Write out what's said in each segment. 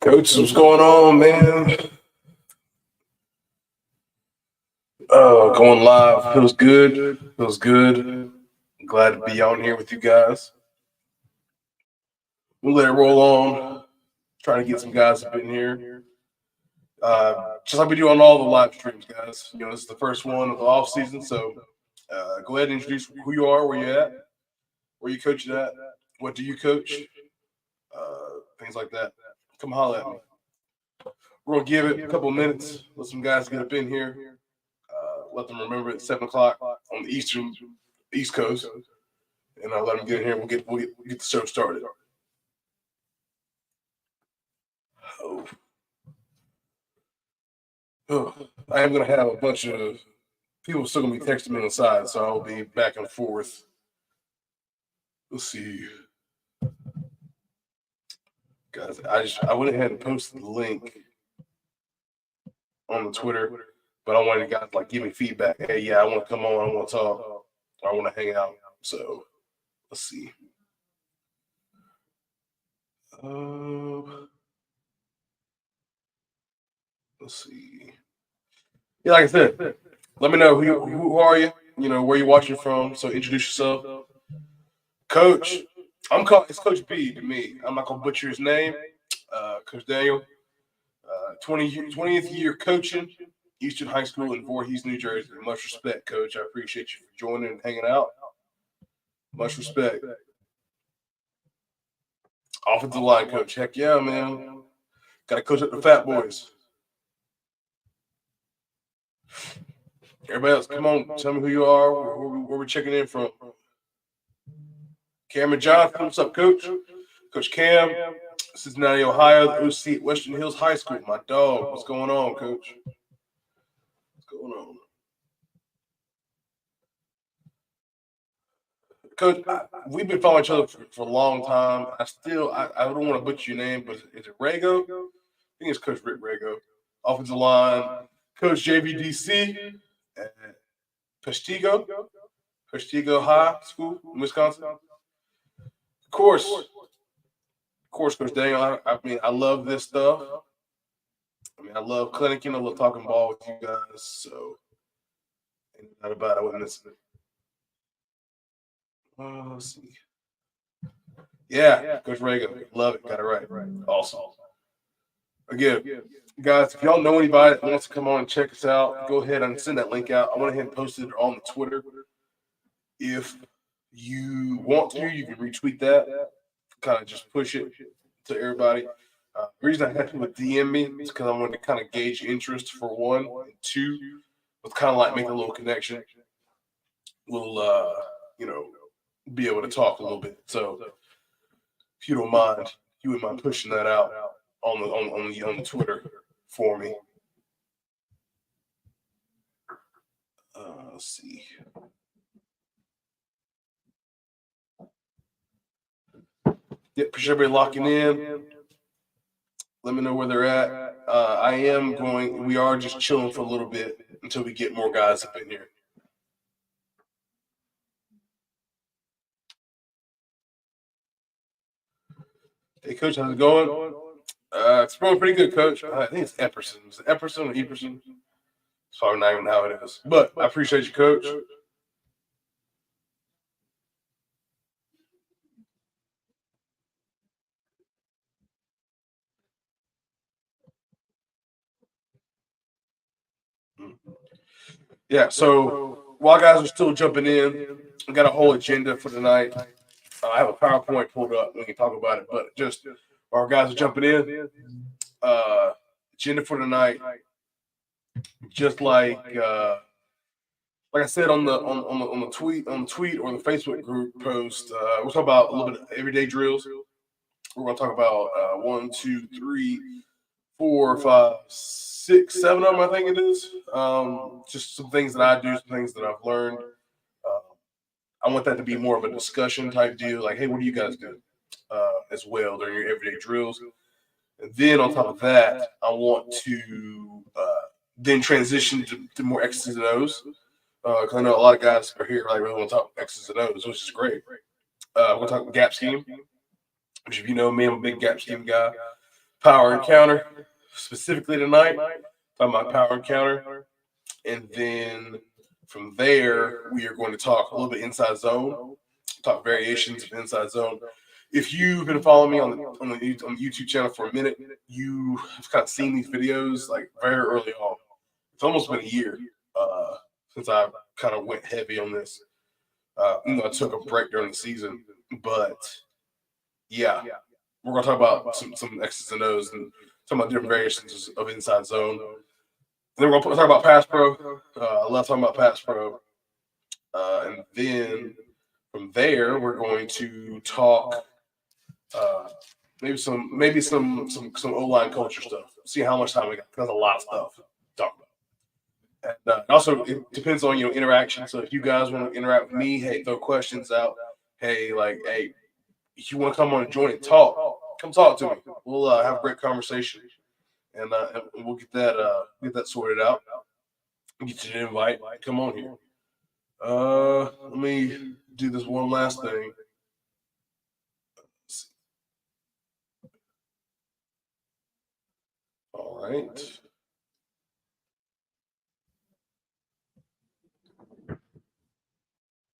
Coach, what's going on, man? Going live. Feels good. Feels good. Glad to be on here with you guys. We'll let it roll on. Trying to get some guys up in here. Just like we do on all the live streams, guys. You know, this is the first one of the off season, so go ahead and introduce who you are, where you at, where you coach at, what do you coach, things like that. Come holler at me. We're gonna give it a couple minutes. Let some guys get up in here. Let them remember it's 7 o'clock on the East Coast, and I'll let them get in here. We'll get the show started. I am gonna have a bunch of people still gonna be texting me on the side, so I'll be back and forth. Let's see, guys. I went ahead and posted the link on the Twitter, but I wanted guys to give me feedback. Hey, yeah, I want to come on. I want to talk. I want to hang out. So let's see. Let's see. Yeah, like I said, let me know who are you. You know where you're watching from. So introduce yourself, Coach. It's Coach B to me. I'm not gonna butcher his name. Coach Daniel, 20th year coaching, Eastern High School in Voorhees, New Jersey. Much respect, Coach. I appreciate you for joining and hanging out. Much respect. Offensive line coach. Heck yeah, man. Got to coach up the fat boys. Everybody else, come on. Tell me who you are, where we're checking in from. Cameron Johnson. What's up, Coach? Coach Cam, Cincinnati, Ohio, the OC at Western Hills High School. My dog. What's going on, Coach? What's going on? Coach, we've been following each other for a long time. I don't want to butcher your name, but is it Rago? I think it's Coach Rick Rago. Offensive line, Coach JVDC at Peshtigo High School in Wisconsin. Of course, Coach Daniel. I mean, I love this stuff. I mean, I love clinicking. I love talking ball with you guys. So, ain't not about it. I wouldn't miss it. Let's see. Yeah, Coach Rago. Love it. Got it right. Awesome. Again, guys, if y'all know anybody that wants to come on and check us out, go ahead and send that link out. I went ahead and posted it on the Twitter. If you want to, you can retweet that. Kind of just push it to everybody. The reason I had people DM me is because I wanted to kind of gauge interest for one, and two, was kind of like make a little connection. We'll, be able to talk a little bit. So, if you don't mind, you wouldn't mind pushing that out on the Twitter for me. Let's see. Yep, appreciate everybody locking in. Let me know where they're at. We are just chilling for a little bit until we get more guys up in here. Hey, Coach, how's it going? It's going pretty good, Coach. I think it's Epperson. Is it Epperson or Epperson? It's probably not even how it is. But I appreciate you, Coach. Yeah, so while guys are still jumping in, we got a whole agenda for tonight. I have a PowerPoint pulled up. We can talk about it, but just while our guys are jumping in, agenda for tonight, just like I said on the tweet or the Facebook group post, we'll talk about a little bit of everyday drills. We're going to talk about 1, 2, 3, 4, 5, 6, 7 of them. I think it is. Just some things that I do, some things that I've learned. I want that to be more of a discussion type deal. Like, hey, what do you guys do as well during your everyday drills? And then on top of that, I want to then transition to more X's and O's. Because I know a lot of guys are here really want to talk X's and O's, which is great. we're talking gap scheme, which if you know me, I'm a big gap scheme guy. Power and counter, specifically tonight. Talking about power and counter. And then from there, we are going to talk a little bit inside zone, talk variations of inside zone. If you've been following me on the YouTube channel for a minute, you have kind of seen these videos like very early on. It's almost been a year since I kind of went heavy on this. I took a break during the season, but yeah, we're gonna talk about some X's and O's and talk about different variations of inside zone. And then we're gonna talk about pass pro. I love talking about pass pro. And then from there, we're going to talk maybe some O-line culture stuff. See how much time we got. There's a lot of stuff to talk about. And also, it depends on interaction. So if you guys want to interact with me, hey, throw questions out. Hey, if you want to come on and join and talk, come talk to me. We'll have a great conversation, and we'll get that sorted out. Get you an invite. Come on here. Let me do this one last thing. All right.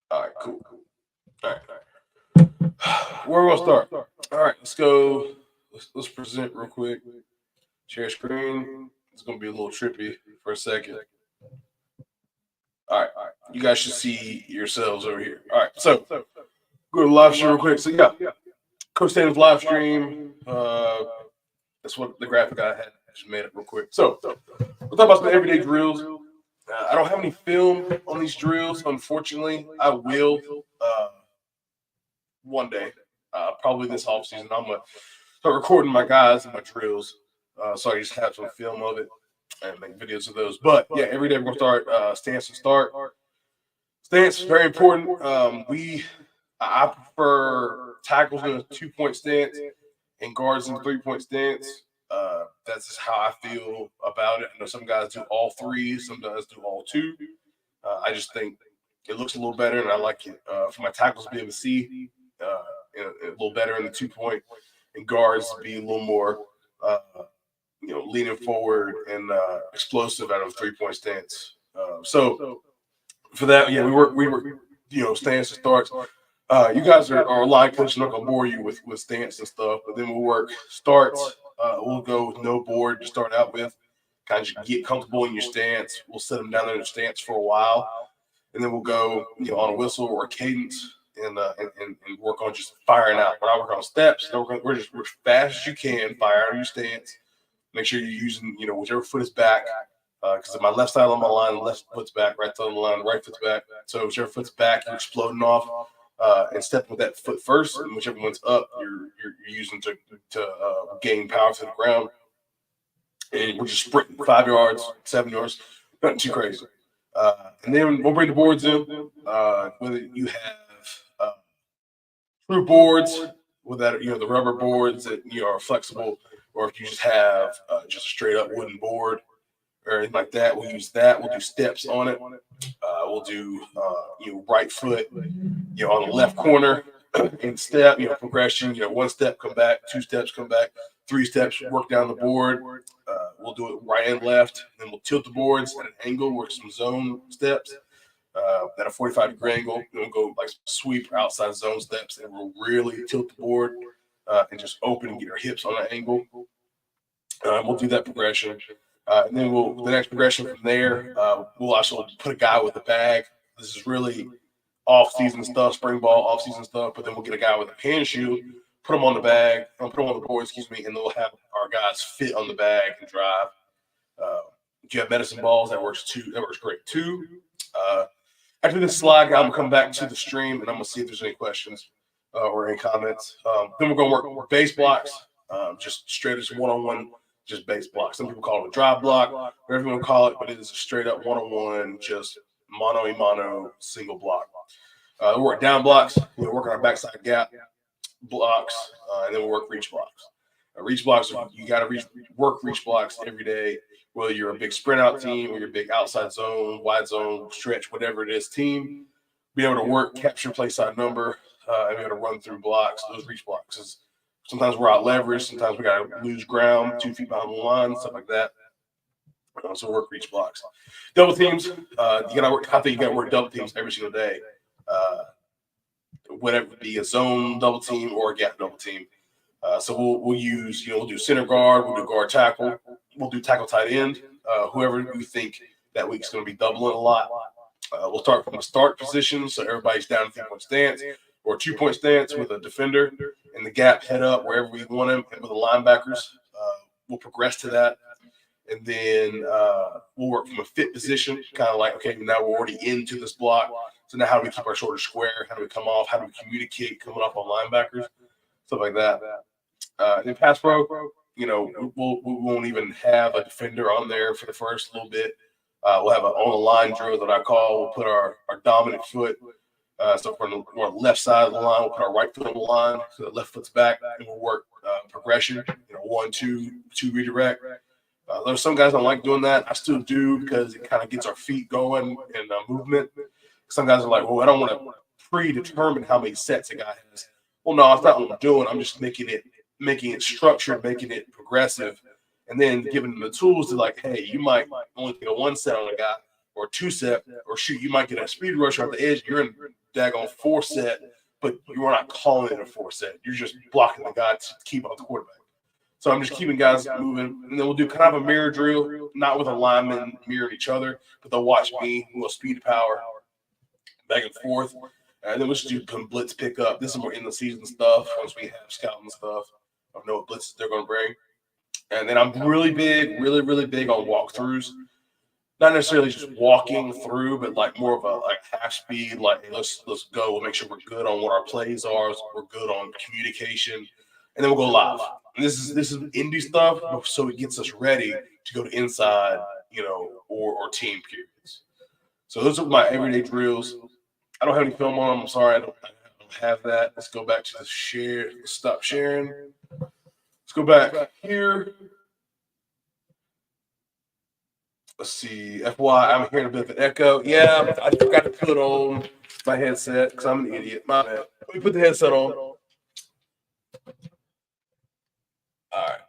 All right, cool. All right. Where we'll start. All right, let's go. Let's present real quick. Share screen. It's gonna be a little trippy for a second. All right. You guys should see yourselves over here. All right, so go to live stream real quick. So yeah, Coach Tatum's live stream. That's what the graphic I had just made up real quick. So we'll talk about some everyday drills. I don't have any film on these drills, unfortunately. I will one day, probably this offseason. I'm going to start recording my guys and my drills so I just have some film of it and make videos of those. But, yeah, every day we're going to start stance and start. Stance is very important. I prefer tackles in a 2-point stance and guards in a 3-point stance. That's just how I feel about it. I know some guys do all three, some guys do all two. I just think it looks a little better, and I like it. For my tackles to be able to see a little better in the 2-point, and guards to be a little more, leaning forward and explosive out of a 3-point stance. So for that, yeah, we work, stance and starts. You guys are live coach. I'm not gonna bore you with stance and stuff, but then we'll work starts. We'll go with no board to start out with. Kind of just get comfortable in your stance. We'll set them down in their stance for a while, and then we'll go on a whistle or a cadence and work on just firing out. When I work on steps, we're just as fast as you can, fire out of your stance. Make sure you're using whichever foot is back. Because my left side on my line, left foot's back, right side on the line, right foot's back. So whichever foot's back, you're exploding off. And stepping with that foot first, and whichever one's up, you're using to gain power to the ground. And we're just sprinting 5 yards, 7 yards, nothing too crazy. And then we'll bring the boards in. Whether you have true boards, with that the rubber boards that are flexible, or if you just have just a straight up wooden board or anything like that, we'll use that. We'll do steps on it. We'll do right foot on the left corner and step progression. One step, come back, 2 steps, come back, 3 steps, work down the board. We'll do it right and left, and then we'll tilt the boards at an angle, work some zone steps at a 45-degree angle. Then we'll go like sweep or outside zone steps, and we'll really tilt the board and just open and get our hips on an angle. We'll do that progression. And then the next progression from there, we'll also put a guy with a bag. This is really off-season stuff, spring ball, off-season stuff. But then we'll get a guy with a hand shield, put him on the bag, put him on the board, and then we'll have our guys fit on the bag and drive. If you have medicine balls, that works too. That works great too. After this slide, I'm gonna come back to the stream and I'm gonna see if there's any questions or any comments. Then we're gonna work base blocks, just straight as one-on-one. Just base block. Some people call it a drive block, whatever you want to call it, but it is a straight up one-on-one, just mano-a-mano single block. We work down blocks, work on our backside gap blocks, and then we'll work reach blocks. Reach blocks, you got to work reach blocks every day, whether you're a big sprint out team or you're a big outside zone, wide zone, stretch, whatever it is team. Be able to work, capture play side number, and we got to run through blocks, those reach blocks. Sometimes we're out leveraged, sometimes we got to lose ground 2 feet behind the line, stuff like that. So work reach blocks. Double teams, you gotta work. I think you gotta work double teams every single day. Whatever it be, a zone double team or a gap double team. So we'll use, we'll do center guard, we'll do guard tackle, we'll do tackle tight end. Whoever we think that week's going to be doubling a lot. We'll start from a start position, so everybody's down 3-point stance or 2-point stance with a defender in the gap, head up wherever we want him, and with the linebackers. We'll progress to that. And then we'll work from a fit position, kind of like, okay, now we're already into this block. So now how do we keep our shoulders square? How do we come off? How do we communicate coming off on linebackers? Stuff like that. In pass pro, we won't even have a defender on there for the first little bit. We'll have an on-the-line drill that I call. We'll put our dominant foot. So from the left side of the line, we'll put our right foot on the line, so the left foot's back, and we'll work progression, 1, 2, 2 redirect. There's some guys don't like doing that. I still do because it kind of gets our feet going and movement. Some guys are like, well, I don't want to predetermine how many sets a guy has. Well, no, that's not what I'm doing. I'm just making it structured, making it progressive, and then giving them the tools to like, hey, you might only get a 1 set on a guy or a 2 set, or shoot, you might get a speed rusher at the edge. You're in daggone 4 set, but you're not calling it a 4 set. You're just blocking the guy to keep out the quarterback. So I'm just keeping guys moving, and then we'll do kind of a mirror drill, not with a lineman mirroring each other, but they'll watch me. We'll speed power back and forth, and then we'll just do some blitz pickup. This is more in the season stuff. Once we have scouting stuff, I know what blitzes they're going to bring. And then I'm really big on walkthroughs. Not necessarily just walking through, but like more of a half speed. Like, hey, let's go. We'll make sure we're good on what our plays are. We're good on communication, and then we'll go live. And this is indie stuff, so it gets us ready to go to inside, or team periods. So those are my everyday drills. I don't have any film on them. I'm sorry, I don't have that. Let's go back to the share. Stop sharing. Let's go back here. Let's see. FY, I'm hearing a bit of an echo. Yeah, I forgot to put on my headset because I'm an idiot. My bad. Let me put the headset on. All right.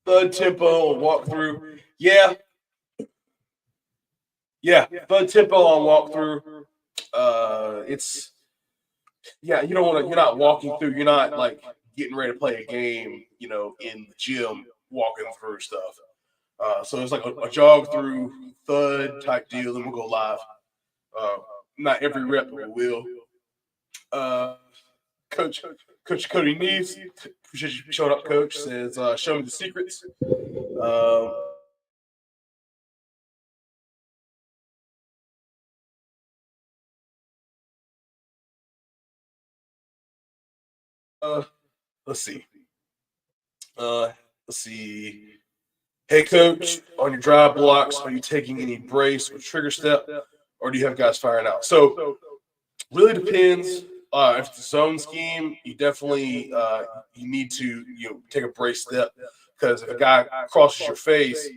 Thud tempo and walkthrough. Yeah. Thud tempo on walkthrough. You don't want to. You're not walking through. You're not like getting ready to play a game. In the gym, walking through stuff. So it's like a jog through thud type deal, and we'll go live. Not every rep, but we will. Coach Cody Neves, appreciate you showing up, Coach. Says, show me the secrets. Let's see. Hey, Coach, on your drive blocks, are you taking any brace or trigger step, or do you have guys firing out? So really depends. If it's a zone scheme, you definitely you need to take a brace step, because if a guy crosses your face,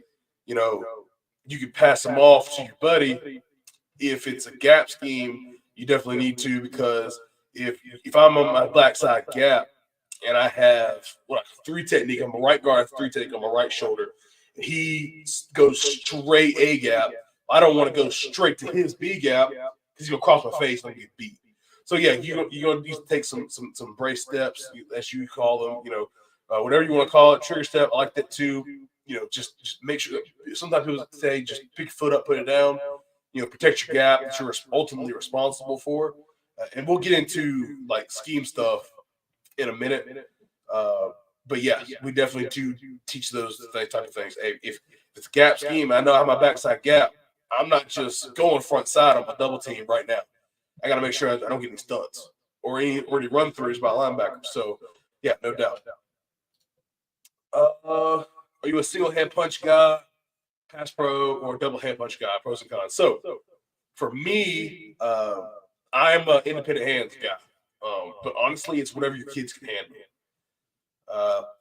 you could pass him off to your buddy. If it's a gap scheme, you definitely need to, because if I'm on my black side gap and I have 3 technique, I'm a right guard, 3 technique on my right shoulder, and he goes straight A gap, I don't want to go straight to his B gap because he's gonna cross my face and get beat. So yeah, you're gonna need to take some brace steps, as you call them, whatever you want to call it, trigger step. I like that too. Just make sure. Sometimes people say just pick your foot up, put it down. Protect your gap that you're ultimately responsible for. And we'll get into like scheme stuff in a minute. But yeah, we definitely do teach those type of things. Hey, if it's a gap scheme, I know I have my backside gap. I'm not just going front side on my double team right now. I got to make sure I don't get any stunts or any run throughs by linebackers. So yeah, no doubt. Are you a single hand punch guy, pass pro, or double hand punch guy? Pros and cons. So for me, I'm an independent hands guy. But honestly, it's whatever your kids can handle.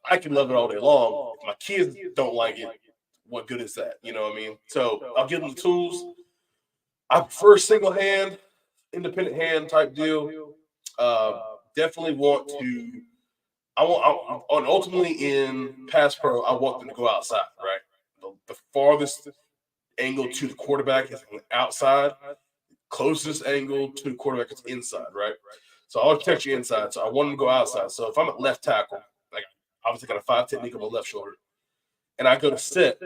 I can love it all day long. If my kids don't like it, what good is that? You know what I mean? So I'll give them the tools. I prefer single hand. independent hand type deal. Definitely want to. Ultimately in pass pro, I want them to go outside, right? The farthest angle to the quarterback is on the outside. Closest angle to the quarterback is inside, right? So I always protect you inside. So I want them to go outside. So if I'm at left tackle, like obviously got a 5 technique on my left shoulder, and I go to set,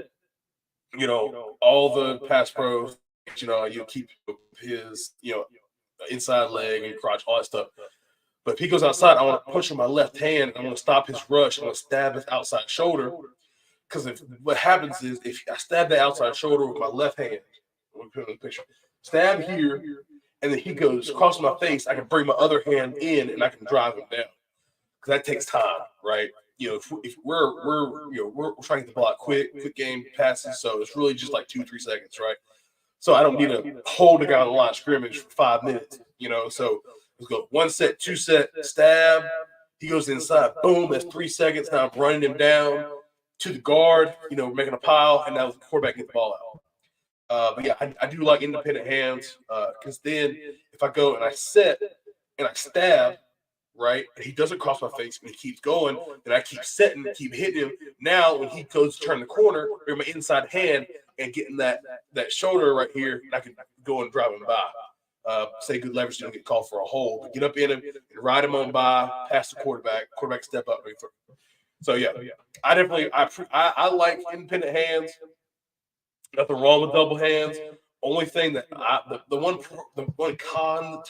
all the pass pros, you keep his, inside leg and crotch, all that stuff. But if he goes outside, I want to push with my left hand. I want to stop his rush. I want to stab his outside shoulder. Because what happens is if I stab the outside shoulder with my left hand, let me put it in the picture, stab here, and then he goes across my face, I can bring my other hand in and I can drive him down. Because that takes time, right? If we're trying to get the ball out quick game passes, so it's really just like 2-3 seconds, right? So I don't need to hold the guy on the line of scrimmage for 5 minutes, So let's go 1 set, 2 set, stab. He goes inside, boom, that's 3 seconds. Now I'm running him down to the guard, making a pile, and now the quarterback gets the ball out. But yeah, I do like independent hands because then if I go and I set and I stab, right, and he doesn't cross my face and he keeps going, and I keep setting, keep hitting him. Now when he goes to turn the corner, with my inside hand and getting that shoulder right here, I can go and drive him by. Say good leverage, don't get called for a hold, but get up in him and ride him on by, pass the quarterback step up. So yeah, I definitely I like independent hands. Nothing wrong with double hands. Only thing that the one con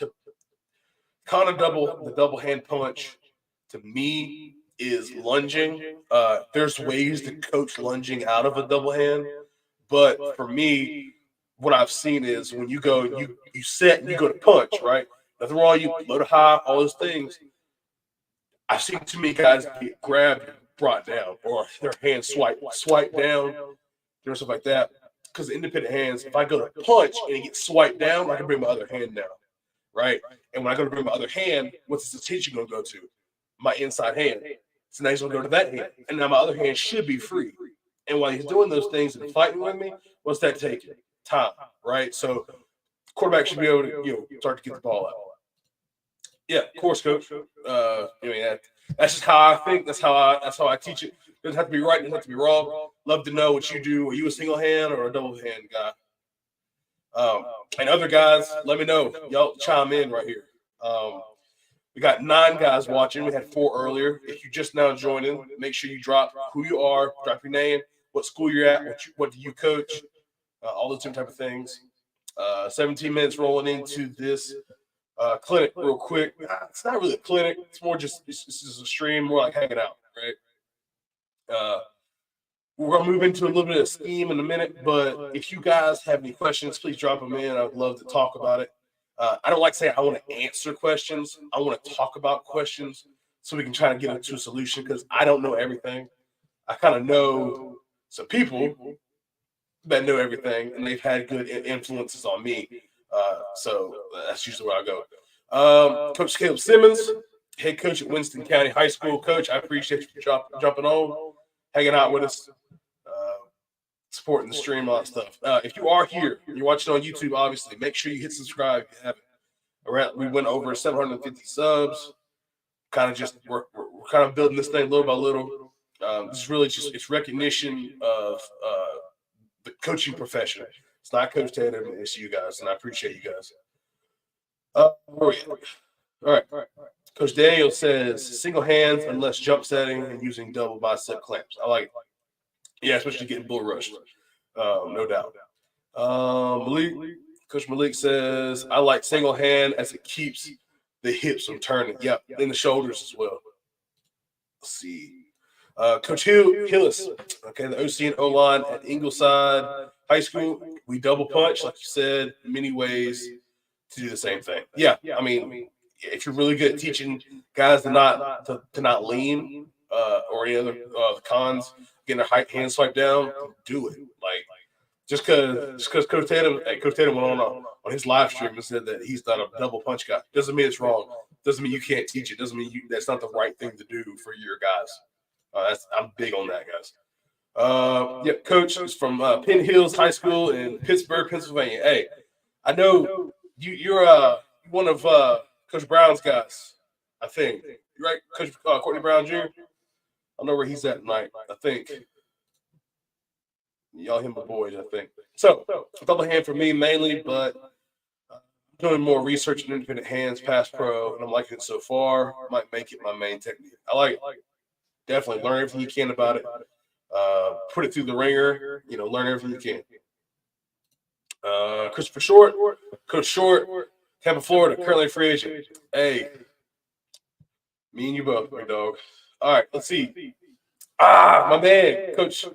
of the double hand punch to me is lunging. There's ways to coach lunging out of a double hand, but for me, what I've seen is when you go, you set and you go to punch, right? Nothing wrong. You load high, all those things. I've seen too many guys get grabbed and brought down, or their hands swipe down, stuff like that. Because independent hands, if I go to punch and it gets swiped down, I can bring my other hand down, right? And when I go to bring my other hand, what's his attention going to go to? My inside hand. So now he's going to go to that hand, and now my other hand should be free. And while he's doing those things and fighting with me, what's that taking? Time, right? So quarterback should be able to start to get the ball out. Yeah, of course, coach. That's just how I think. That's how I teach it. It doesn't have to be right. It doesn't have to be wrong. Love to know what you do. Are you a single hand or a double hand guy? And other guys, let me know. Y'all chime in right here. We got 9 guys watching. We had 4 earlier. If you just now joining, make sure you drop who you are, drop your name, what school you're at, what do you coach, all those different type of things. 17 minutes rolling into this clinic real quick. It's not really a clinic. It's more just this is a stream, more like hanging out, right? We're gonna move into a little bit of scheme in a minute, but if you guys have any questions, please drop them in. I would love to talk about it. I don't like saying I want to answer questions. I want to talk about questions so we can try to get into a solution because I don't know everything. I kind of know some people that know everything, and they've had good influences on me. So that's usually where I go. Coach Caleb Simmons, head coach at Winston County High School. Coach, I appreciate you jumping on, hanging out with us, supporting the stream, all that stuff. If you are here, you're watching on YouTube, obviously, make sure you hit subscribe if you haven't. We went over 750 subs. Kind of just we're kind of building this thing little by little. This is really just it's recognition of the coaching profession. It's not Coach Tatum, it's you guys, and I appreciate you guys. All right. Coach Daniel says single hands unless jump setting and using double bicep clamps. I like it. Yeah, especially getting bull rushed. No doubt. Coach Malik says, I like single hand as it keeps the hips from turning. Yep, and the shoulders as well. Let's see. Coach Hillis, okay, the OC and O-line at Ingleside High School. We double punch, like you said, many ways to do the same thing. Yeah, I mean, if you're really good at teaching guys to not lean or any other cons, getting their hand swiped down, do it. Like just because Coach Tatum went on his live stream and said that he's not a double punch guy doesn't mean it's wrong. Doesn't mean you can't teach it. Doesn't mean that's not the right thing to do for your guys. I'm big on that, guys. Coach is from Penn Hills High School in Pittsburgh, Pennsylvania. Hey, I know you're one of Coach Brown's guys, I think. You right, Coach Courtney Brown Jr. I don't know where he's at tonight. I think y'all him the boys. I think so. A double hand for me mainly, but doing more research in independent hands, pass pro, and I'm liking it so far. Might make it my main technique. I like it. Definitely learn everything you can about it. Put it through the ringer. Learn everything you can. Christopher Short, Coach Short, Tampa, Florida, currently a free agent. Hey, me and you both, big dog. All right, let's see. My man, Coach.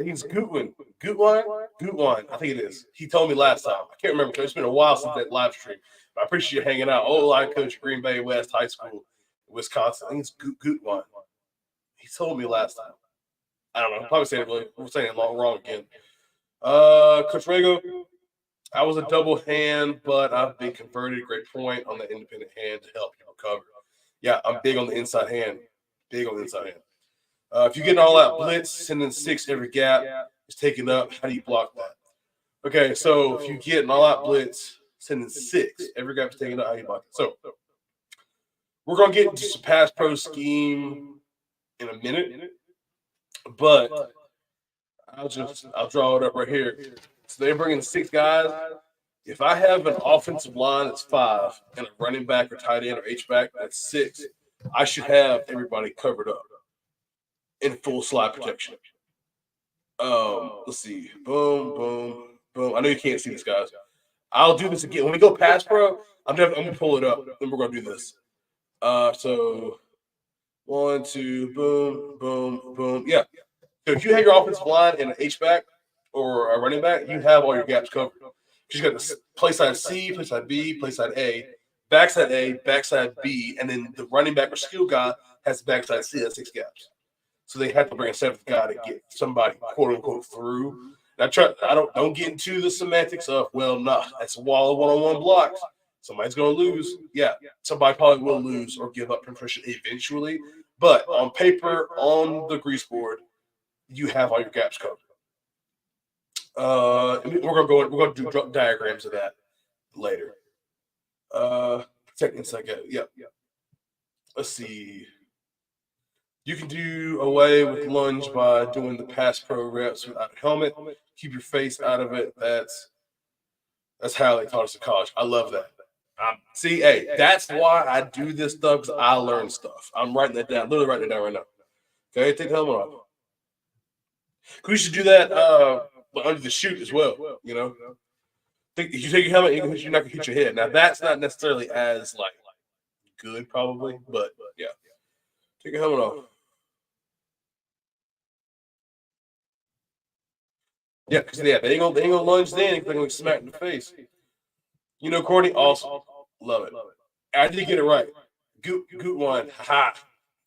He's Gutwin. Gutwine. I think it is. He told me last time. I can't remember. It's been a while since that live stream. But I appreciate you hanging out. Old line coach at Green Bay West High School, Wisconsin. I think it's Gutwine. He told me last time. I don't know. I'm probably saying it wrong again. Coach Rago. I was a double hand, but I've been converted. Great point on the independent hand to help you recover. Yeah, I'm big on the inside hand. If you get all that blitz, sending 6 every gap is taken up. How do you block that? Okay, so if you get an all-out blitz, sending 6 every gap is taken up. How do you block it? So we're gonna get into some pass pro scheme in a minute, but I'll draw it up right here. So they're bringing 6 guys. If I have an offensive line that's 5 and a running back or tight end or H-back that's 6, I should have everybody covered up in full slide protection. Let's see. Boom, boom, boom. I know you can't see this, guys. I'll do this again. When we go pass pro, I'm gonna pull it up. Then we're gonna do this. So 1, 2, boom, boom, boom. Yeah. So if you have your offensive line in an H-back or a running back, you have all your gaps covered. You got the play side C, play side B, play side A, backside B, and then the running back or skill guy has the backside C. That's 6 gaps. So they have to bring a 7th guy to get somebody quote unquote through. And I don't get into the semantics of that's a wall of one-on-one blocks. Somebody's gonna lose. Yeah, somebody probably will lose or give up contrition eventually. But on paper, on the grease board, you have all your gaps covered. We're gonna do diagrams of that later. Protect inside gap. Yep. Let's see. You can do away with lunge by doing the pass pro reps without a helmet. Keep your face out of it. That's how they taught us in college. I love that. That's why I do this stuff, because I learn stuff. I'm writing that down, literally writing it down right now. Okay, take the helmet off. We should do that under the chute as well. You take your helmet, you're not gonna hit your head. Now that's not necessarily as good, probably, but yeah. Take your helmet off. Yeah, because they ain't gonna lunge then. They're gonna smack in the face. Courtney, awesome, love it. I did get it right. Goot one, ha.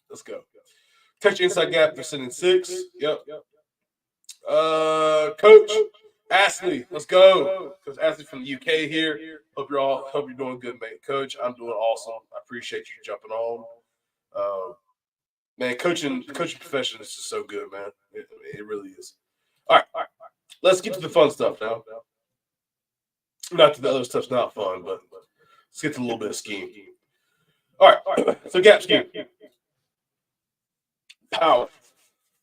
Let's go. Touch your inside gap for sending 6. Yep. Coach Ashley, let's go. Coach Ashley from the UK here. Hope you're doing good, mate. Coach, I'm doing awesome. I appreciate you jumping on. Man, coaching profession is just so good, man. It really is. All right. Let's get to the fun stuff now. Not that the other stuff's not fun, but let's get to a little bit of scheme. All right. So gap scheme. Power,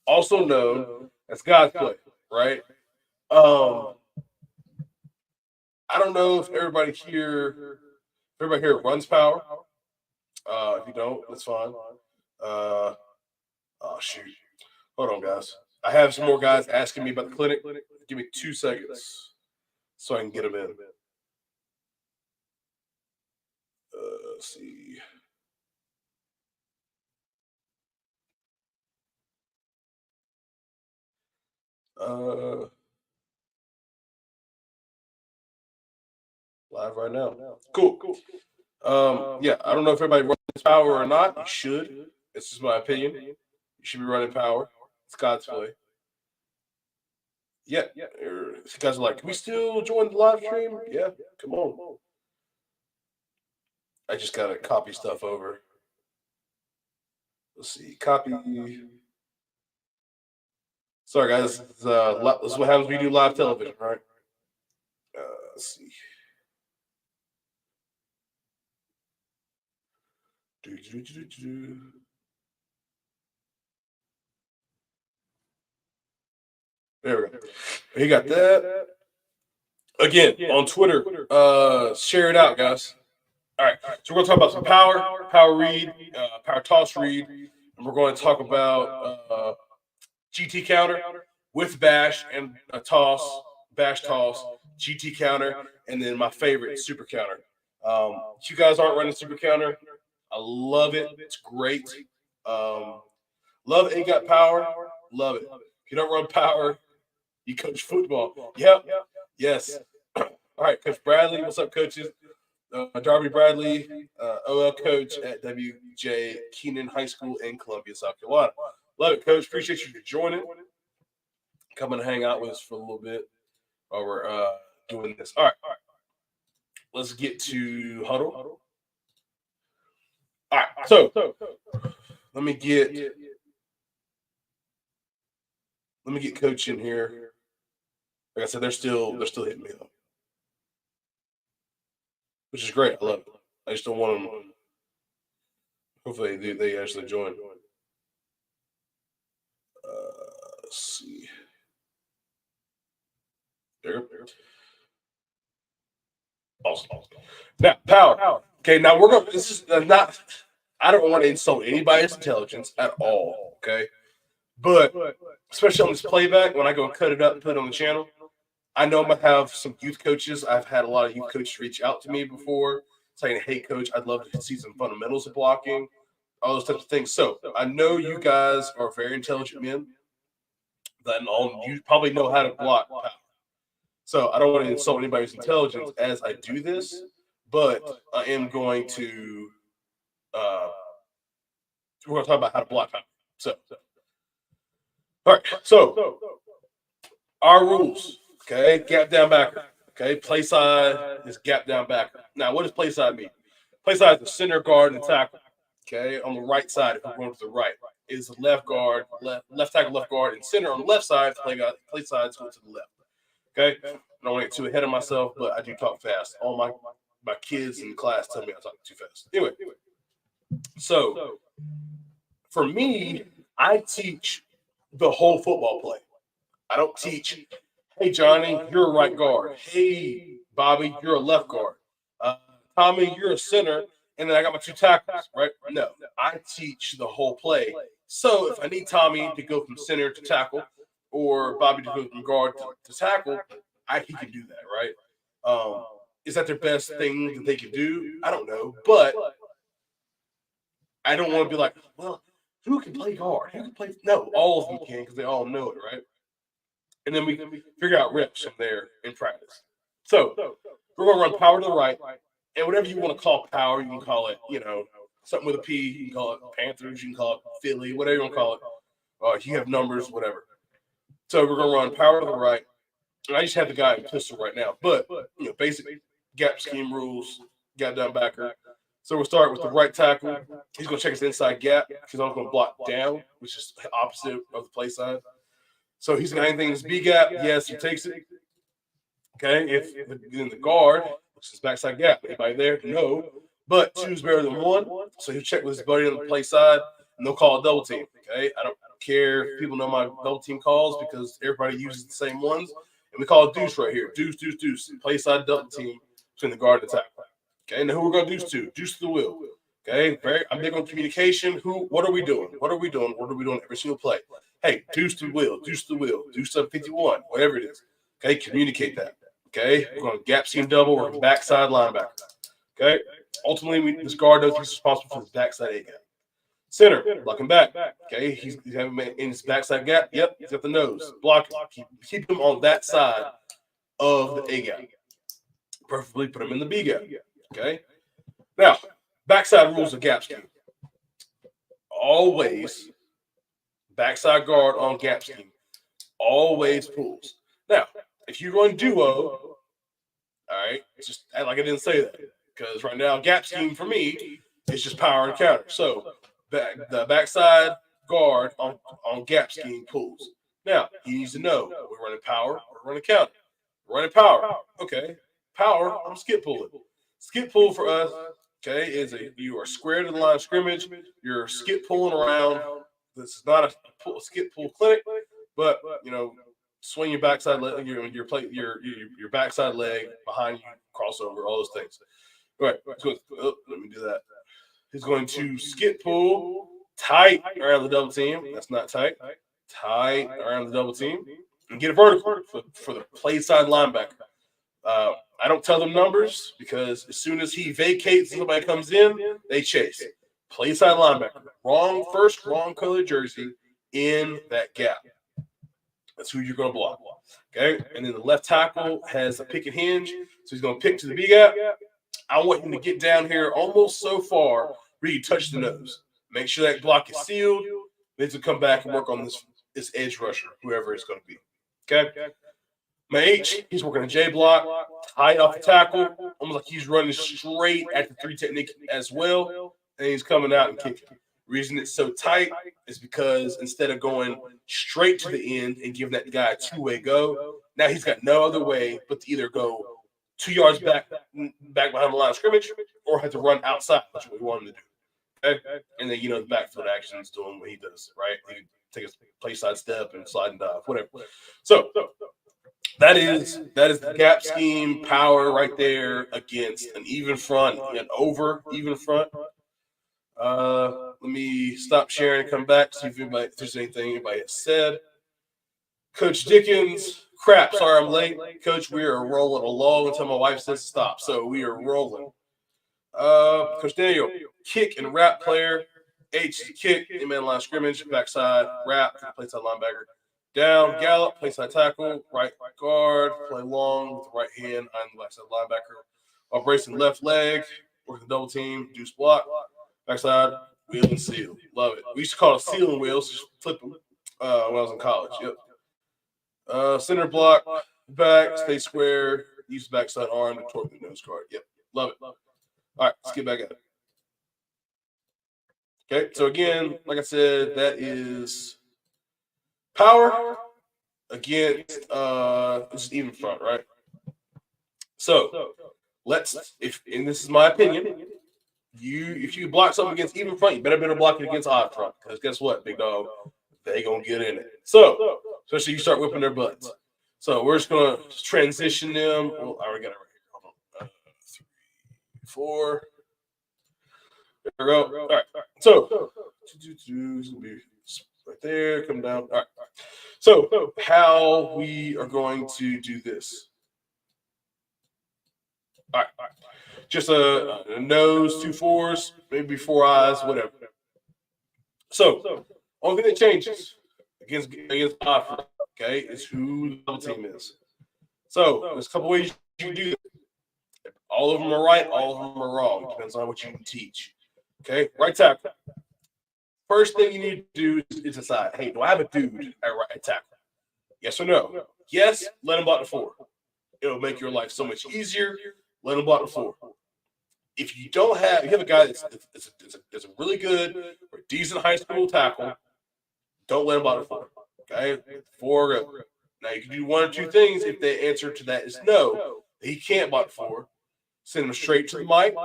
also known as God's play, right? I don't know if everybody here runs power. If you don't, that's fine. Oh shoot. Hold on, guys. I have some more guys asking me about the clinic. Give me 2 seconds so I can get them in. Let's see. Live right now. Cool. Yeah, I don't know if everybody runs power or not. You should. This is my opinion. You should be running power. It's God's play. Yeah. You guys are like, can we still join the live stream? Yeah, come on. I just gotta copy stuff over. Let's see. Copy. Sorry, guys. This is what happens when you do live television, right? Let's see. There we go. He got that. Again, on Twitter, share it out, guys. All right. So we're going to talk about some power read, power toss read, and we're going to talk about GT counter with bash and a toss, bash toss, GT counter, and then my favorite, super counter. If you guys aren't running super counter, I love it. It's great. Love Ain't Got Power. Love it. If you don't run power, you coach football. Yep. Yes. All right, Coach Bradley. What's up, coaches? Darby Bradley, OL coach at W.J. Keenan High School in Columbia, South Carolina. Love it, Coach. Appreciate you for joining. Coming to hang out with us for a little bit while we're doing this. All right. Let's get to huddle. All right. So let me get Coach in here. Like I said, they're still hitting me up, which is great. I love it. I just don't want them. Hopefully, they actually join. Let's see. There. Awesome. Now, power. Okay, now we're going. This is not. I don't want to insult anybody's intelligence at all. Okay, but especially on this playback, when I go and cut it up and put it on the channel, I know I'm gonna have some youth coaches. I've had a lot of youth coaches reach out to me before saying, "Hey, coach, I'd love to see some fundamentals of blocking, all those types of things." So I know you guys are very intelligent men. That you probably know how to block. So I don't want to insult anybody's intelligence as I do this, but I am going to. We're going to talk about how to block power. So, all right. So our rules. Okay, gap down backer. Okay, play side is gap down backer. Now, what does play side mean? Play side is the center guard and tackle. Okay, on the right side, if we're going to the right, is the left guard, left tackle, left guard, and center on the left side. Play side is going to the left. Okay, I don't want to get too ahead of myself, but I do talk fast. All my kids in class tell me I talk too fast. Anyway, so for me, I teach the whole football play. I don't teach, hey, Johnny, you're a right guard. Hey, Bobby, you're a left guard. Tommy, you're a center. And then I got my two tackles, right? No, I teach the whole play. So if I need Tommy to go from center to tackle or Bobby to go from guard to tackle, he can do that, right? Is that their best thing that they can do? I don't know. But I don't want to be like, well, who can play guard? Who can play? No, all of them can because they all know it, right? And then we figure out reps from there in practice. So we're going to run power to the right. And whatever you want to call power, you can call it, something with a P. You can call it Panthers. You can call it Philly, whatever you want to call it. You have numbers, whatever. So we're going to run power to the right. And I just have the guy in pistol right now. But, basic gap scheme rules, gap down backer. So we'll start with the right tackle. He's going to check his inside gap because I'm going to block down, which is the opposite of the play side. So he's got anything in his B gap. Yes, he takes it. Okay, if in the guard, which is backside gap, anybody there? No. But two is better than one. So he'll check with his buddy on the play side, and they'll call a double team. Okay, I don't care if people know my double team calls because everybody uses the same ones. And we call it deuce right here. Deuce, deuce, deuce. Play side double team between the guard and the tackle. Okay, now who we're going to deuce to? Deuce to the wheel. Okay, I'm big on communication. What are we doing? What are we doing? What are we doing every single play? Hey, deuce to the wheel, deuce to the wheel, deuce to 51, whatever it is. Okay, communicate that. Okay, we're going to gap scheme double. We're going to backside linebacker. Okay, ultimately, this guard knows he's responsible for his backside A gap. Center, block him back. Okay, he's having him in his backside gap. Yep, he's got the nose. Block him. Keep him on that side of the A gap. Preferably put him in the B gap. Okay, now backside rules of gap scheme. Always backside guard on gap scheme. Always pulls. Now, if you run duo, all right, just act like I didn't say that. Because right now, gap scheme for me is just power and counter. So the backside guard on gap scheme pulls. Now, he needs to know we're running power, we're running counter. We're running power. Okay. Power, I'm skip pulling. Skip pull for us Okay, you are square to the line of scrimmage. You're skip pulling around. This is not a skip pull clinic, but swing your backside leg, your backside leg behind you, crossover, all those things. All right, let me do that. He's going to skip pull tight around the double team. That's not tight. Tight around the double team and get a vertical for the play side linebacker. I don't tell them numbers because as soon as he vacates, somebody comes in, they chase. Play side linebacker, wrong color jersey in that gap. That's who you're going to block. Okay, and then the left tackle has a pick and hinge, so he's going to pick to the B gap. I want him to get down here almost so far where you touch the nose. Make sure that block is sealed. Then to come back and work on this edge rusher, whoever it's going to be. Okay. My H, he's working a J block, tight off the tackle, almost like he's running straight at the 3 technique as well, and he's coming out and kicking. The reason it's so tight is because instead of going straight to the end and giving that guy a two-way go, now he's got no other way but to either go 2 yards back behind the line of scrimmage or have to run outside, which is what we want him to do. Okay? And then, the backfield action is doing what he does, right? He can take a play side step and slide and dive, whatever. So that is the gap scheme power right there against an even front, an over even front. Let me stop sharing and come back, see if there's anything anybody has said. Coach Dickens, crap, sorry I'm late. Coach, we are rolling along until my wife says stop. So we are rolling. Coach Daniel, kick and wrap player. H, kick, in-man line scrimmage, backside, wrap, play side linebacker. Down, gallop, play side tackle, right guard, play long with the right hand on the backside linebacker. While bracing left leg, working the double team, deuce block, backside, wheel and seal. Love it. We used to call it seal and wheels, just flip them when I was in college. Yep. Center block, back, stay square, use backside arm to torque the nose guard. Yep. Love it. All right, let's get back at it. Okay, so again, like I said, that is power against just even front, right? So and this is my opinion, if you block something against even front, you better block it against odd front. Because guess what, big dog? They gonna get in it. So especially you start whipping their butts. So we're just gonna transition them. Oh, I already got it right here. Hold on. 3, 4. There we go. All right. So right there, come down. All right. So how we are going to do this. All right. Just a nose, 2 4s, maybe 4 eyes, whatever. So only thing that changes against odd front, okay, is who the double team is. So there's a couple ways you can do it. All of them are right, all of them are wrong. Depends on what you can teach. Okay, right tackle. First thing you need to do is decide, hey, do I have a dude at right tackle? Yes or no? Yes, let him block the 4. It'll make your life so much easier. Let him block the 4. If you have a guy that's a really good or decent high school tackle, don't let him block the 4. Okay? 4 go. Now you can do 1 or 2 things if the answer to that is no. He can't block the 4. Send him straight to the mic.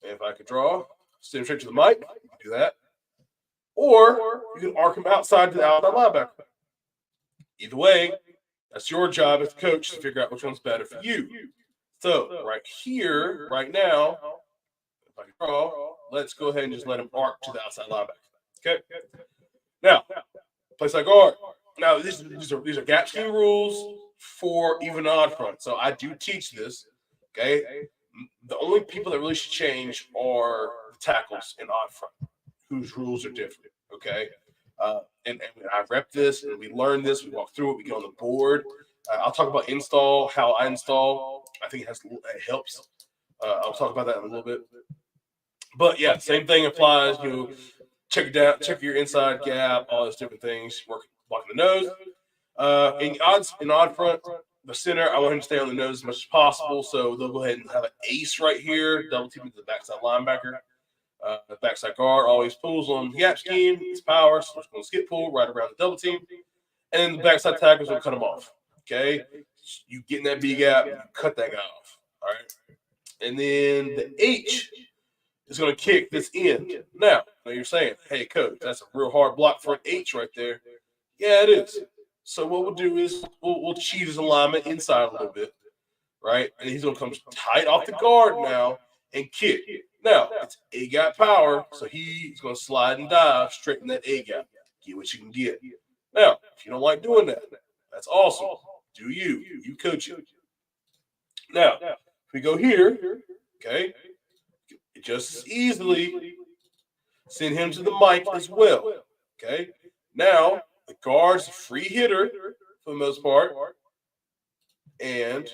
And if I could draw, send him straight to the mic. You can do that. Or you can arc him outside to the outside linebacker. Either way, that's your job as the coach to figure out which one's better for you. So right here, right now, if I can draw, let's go ahead and just let him arc to the outside linebacker. Okay. Now, place like guard. Now these are gap scheme rules for even odd front. So I do teach this. Okay. The only people that really should change are the tackles in odd front, whose rules are different. Okay. And I rep this and we learn this. We walk through it. We get on the board. I'll talk about install, how I install. I think it helps. I'll talk about that in a little bit. But yeah, same thing applies. Check your inside gap, all those different things. Blocking the nose. In odd front, the center, I want him to stay on the nose as much as possible. So they'll go ahead and have an ace right here, double team to the backside linebacker. The backside guard always pulls on the gap scheme. It's power, so it's going to skip pull right around the double team. And then the backside tackles will cut him off. Okay? You get in that B gap, you cut that guy off. All right? and then the H is going to kick this end. Now you're saying, hey, coach, that's a real hard block for an H right there. Yeah, it is. So what we'll do is we'll cheat his alignment inside a little bit, right? And he's going to come tight off the guard now and kick. Now, it's A gap power, so he's going to slide and dive straight in that A gap. Get what you can get. Now, if you don't like doing that, that's awesome. Do you. You coach it. Now, if we go here, okay, just as easily send him to the mic as well. Okay. Now, the guard's a free hitter for the most part, and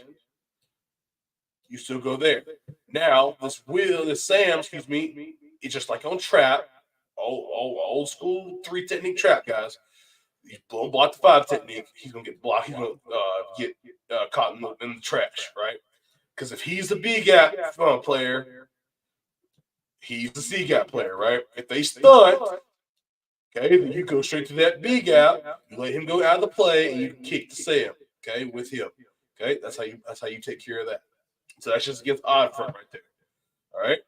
you still go there. Now, this Sam, it's just like on trap, old school 3 technique trap, guys. You block the 5 technique, he's gonna get blocked. He's gonna get caught in the trash, right? Because if he's the B gap player, he's the C gap player, right? If they stunt, okay, then you go straight to that B gap. You let him go out of the play, and you kick the Sam, okay, with him. Okay, that's how you take care of that. So that's just against odd front right there. All right.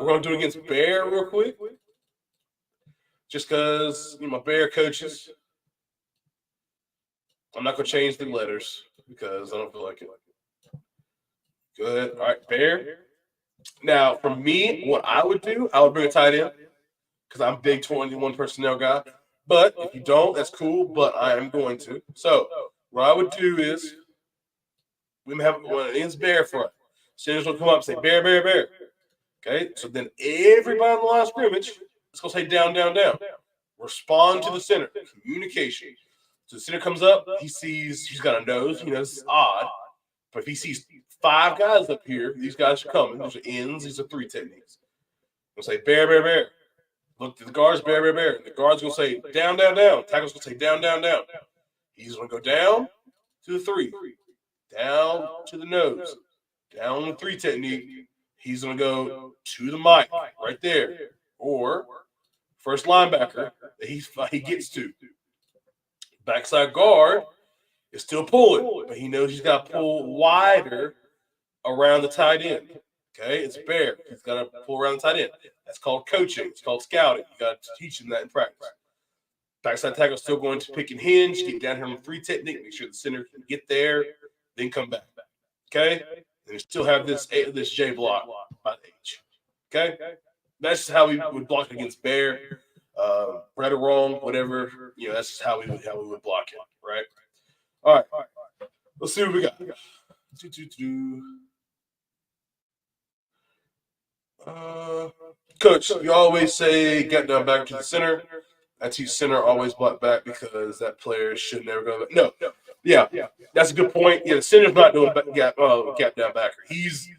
We're gonna do it against Bear real quick, just because my Bear coaches. I'm not gonna change the letters because I don't feel like it. Good. All right, Bear. Now, for me, what I would do, I would bring a tight end because I'm a big 21 personnel guy. But if you don't, that's cool. But I am going to. So what I would do is we have when it ends Bear front. Centers will come up and say Bear, Bear, Bear. Okay. So then everybody on the line of scrimmage is gonna say down, down, down. Respond to the center. Communication. So the center comes up. He's got a nose. This is odd. But if he sees 5 guys up here, these guys are coming. These are ends. These are 3 techniques. He'll say Bear, Bear, Bear. Look to the guards, Bear, Bear, Bear. The guard's gonna say down, down, down. Tackle's gonna say down, down, down. He's gonna go down to the 3, down to the nose, down the 3 technique. He's gonna go to the mic right there, or first linebacker that he gets to. Backside guard is still pulling, but he knows he's got to pull wider around the tight end. Okay, it's Bear. He's got to pull around the tight end. That's called coaching. It's called scouting. You got to teach him that in practice. Backside tackle is still going to pick and hinge, get down here on the 3 technique, make sure the center can get there, then come back. Okay, and you still have this J block by H. Okay, that's just how we would block against Bear. Right or wrong, whatever, that's just how we would block it, right? All right. Let's see what we got. Coach, you always say get down back to the center. I teach center always block back because that player should never go back. No. Yeah, that's a good point. Yeah, the center's not doing gap down backer. He's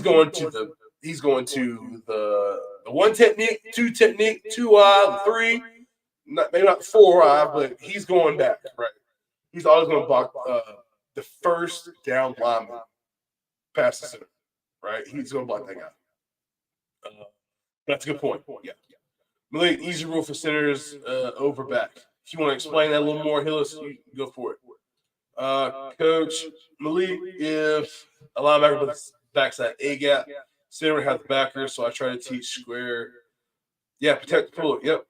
going to the 1 technique, 2 technique, 2 3, maybe not 4 but he's going back, right? He's always going to block the first down lineman past the center, right? He's going to block that guy. That's a good point. Yeah. Malik, easy rule for centers over back. If you want to explain that a little more, Hillis, you go for it. Coach Malik, if a linebacker puts backside A gap, center would have the backer, so I try to teach square. Yeah, protect the pull. Yep.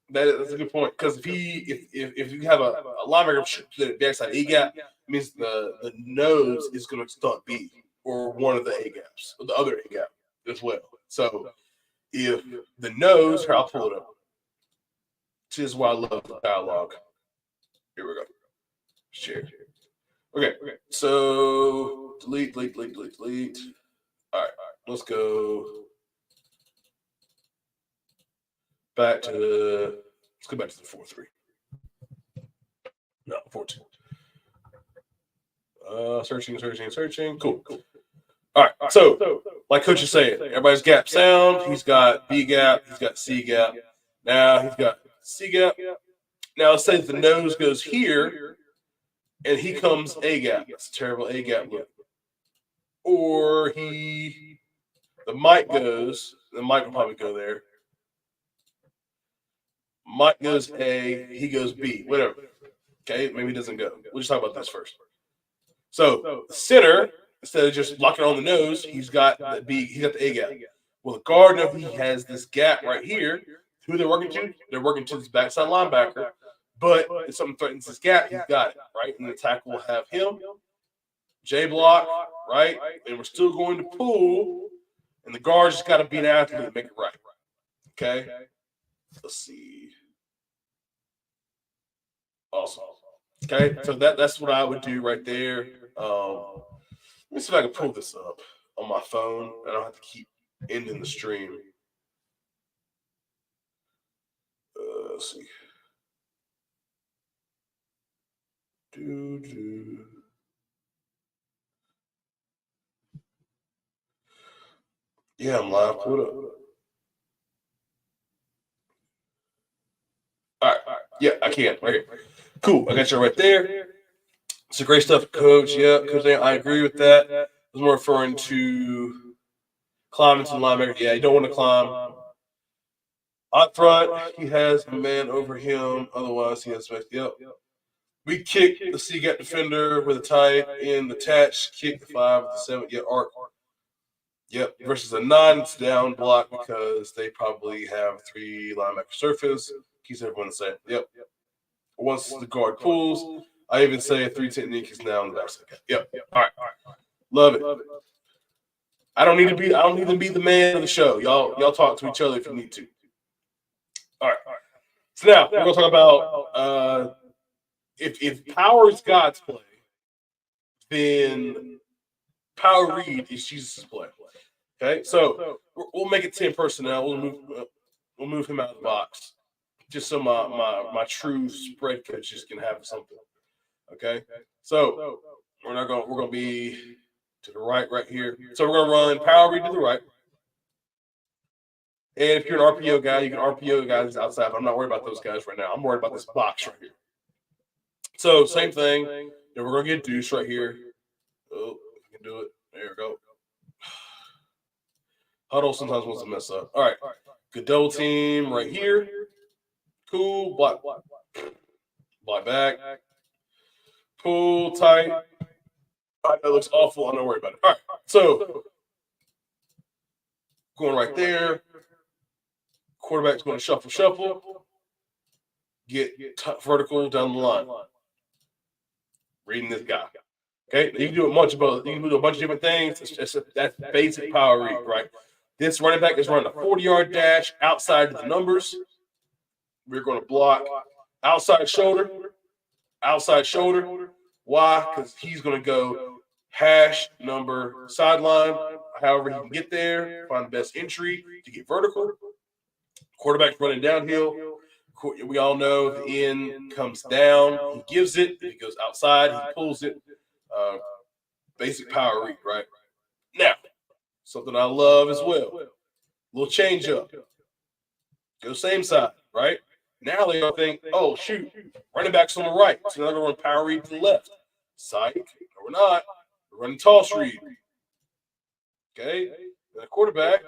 That's a good point because if you have a linebacker that backside A gap, it means the nose is going to stunt B or one of the A gaps, or the other A gap as well. So if the nose, here, I'll pull it up. This is why I love the dialogue. Here we go. Share. Okay. So delete. All right. Let's go back to the 4-3. No, 4-2. Searching. Cool. All right. So, like Coach is saying, everybody's gap sound. He's got B gap. He's got C gap. Now he's got C gap. Now let's say the nose goes here, and he comes A gap. That's a terrible A gap look. Or the mic goes. The mic will probably go there. Mike goes A, he goes B, whatever. Okay, maybe he doesn't go. We'll just talk about this first. So the center instead of just blocking on the nose, he's got the A gap. Well, the guard now he has this gap right here. Who they're working to? They're working to this backside linebacker. But if something threatens this gap, he's got it, right? And the tackle will have him, J block, right? And we're still going to pull, and the guard just got to be an athlete and make it right. Okay? Let's see. Awesome. Okay, so that's what I would do right there. Let me see if I can pull this up on my phone. I don't have to keep ending the stream. Let's see. Yeah, I'm live. Pull it up. All right. Yeah, I can. Right here. Cool. I got you right there. It's great stuff, Coach. Yeah, Coach, I agree with that. I was more referring to climbing to the linebacker. Yeah, you don't want to climb. Out front, he has a man over him. Otherwise, he has space. Yep. We kick the C-gap defender with a tight end attached, kick the 5 with the 7 yard arc. Yep. Versus a 9 down block because they probably have 3 linebacker surface. Keeps everyone the same. Yep. Once the guard pulls, I even say a 3 technique is now on the backside. Yep. All right. Love it. I don't need to be the man of the show. Y'all talk to each other if you need to. All right. So now we're gonna talk about if power is God's play, then power read is Jesus' play. Okay, so we'll make it 10 personnel. We'll move him out of the box, just so my true spread coaches can have something. Okay, so we're gonna be to the right here. So we're gonna run power read to the right. And if you're an RPO guy, you can RPO guys outside. But I'm not worried about those guys right now. I'm worried about this box right here. So same thing. And we're gonna get deuce right here. Oh, if we can do it. There we go. Huddle sometimes wants to mess up. All right. Good double team right here. Cool. Block back. Pull tight. All right, that looks awful. I'm not worried about it. All right. So going right there. Quarterback's going to shuffle. Get vertical down the line. Reading this guy. Okay, you can do a bunch of different things. That's basic power read, right? This running back is running a 40-yard dash outside of the numbers. We're going to block outside shoulder. Why? Because he's going to go hash number sideline. However he can get there, find the best entry to get vertical. Quarterback's running downhill. We all know the end comes down. He gives it. He goes outside. He pulls it. Basic power read, right? Now, something I love as well. Little change up. Go same side, right? Now they all think, oh, shoot, running back's on the right. So now they're going to power read to the left. Psych. No, we're not. We're running toss read. Okay? And the quarterback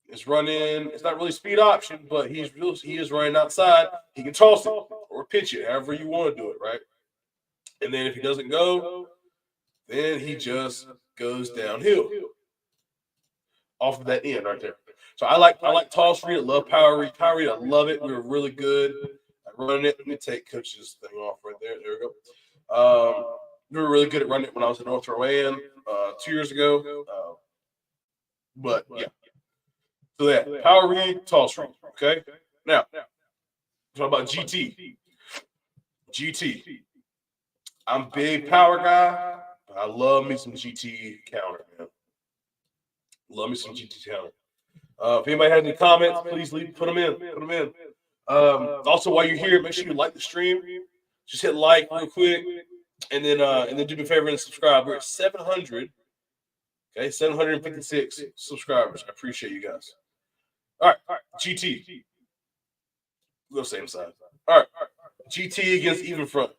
is running, it's not really speed option, but he is running outside. He can toss it or pitch it, however you want to do it, right? And then if he doesn't go, then he just goes downhill off of that end right there. So I like toss read. I love power read. Power read, I love it. We were really good at running it. Let me take coach's thing off right there. There we go. We were really good at running it when I was at North Rowan 2 years ago. But yeah. So that power read, toss read. Okay. Now, talk about GT. I'm a big power guy, but I love me some GT counter, man. Love me some GT counter. If anybody has any comments, please put them in. Also, while you're here, make sure you like the stream. Just hit like real quick, and then do me a favor and subscribe. We're at 700. Okay, 756 subscribers. I appreciate you guys. All right. GT. We'll go same side. All right. GT against even front.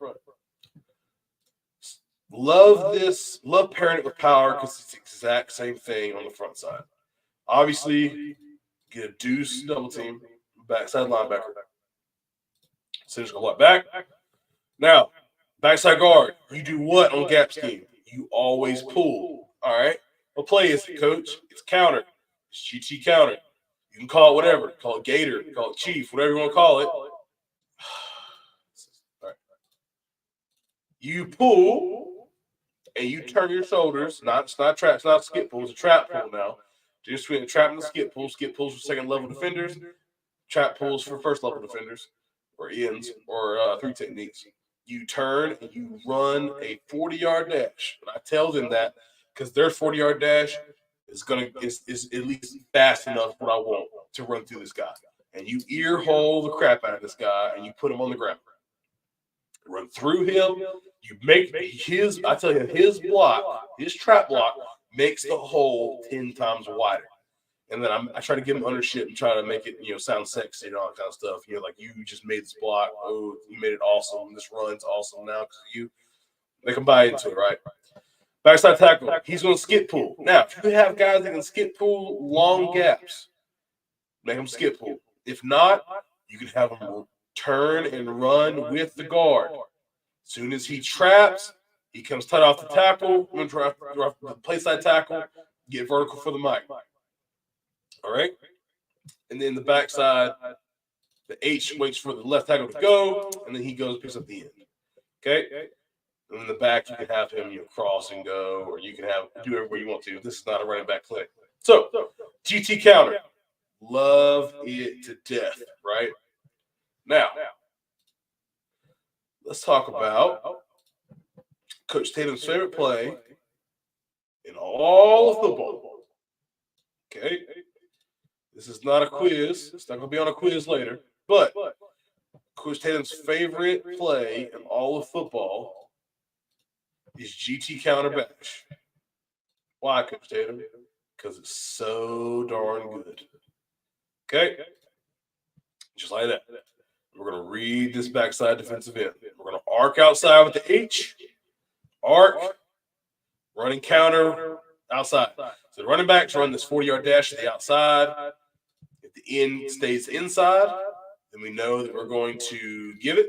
Love this. Love pairing it with power because it's the exact same thing on the front side. Obviously, get a deuce double team, backside linebacker. Center's going to walk back. Now, backside guard, you do what on gap scheme? you always pull. All right. What play is it, coach? It's counter. It's GT counter. You can call it whatever. Call it Gator. Call it Chief. Whatever you want to call it. All right. You pull and you turn your shoulders. It's not trap. It's not skip pull. It's a trap pull now. Just between the trap and the skip pull. Skip pulls for second level defenders. Trap pulls for first level defenders, or ends, or three techniques. You turn and you run a 40-yard dash. And I tell them that because their 40-yard dash is at least fast enough what I want to run through this guy. And you ear hole the crap out of this guy and you put him on the ground. Run through him. You make his, I tell you, his block, his trap block makes the hole 10 times wider. And then I try to give him ownership and try to make it, sound sexy and all that kind of stuff. Like you just made this block. Oh, you made it awesome. This run's awesome now because of you. They can buy into it, right? Backside tackle. He's going to skip pull. Now, if you have guys that can skip pull long gaps, make them skip pull. If not, you can have them turn and run with the guard. As soon as he traps, he comes tight off the tackle. The play side tackle, get vertical for the mic. All right? And then the backside, the H waits for the left tackle to go, and then he goes and picks up the end. Okay? And in the back, you can have him cross and go, or you can do whatever you want to. This is not a running back clinic. So, GT counter. Love it to death, right? Now, let's talk about Coach Tatum's favorite play in all of football. Okay? This is not a quiz. It's not going to be on a quiz later. But Coach Tatum's favorite play in all of football is GT counter bash. Why, Coach Tatum? Because it's so darn good. Okay? Just like that. We're going to read this backside defensive end. We're going to arc outside with the H. Arc. Running counter outside. So the running backs run this 40-yard dash to the outside. If the end stays inside, then we know that we're going to give it.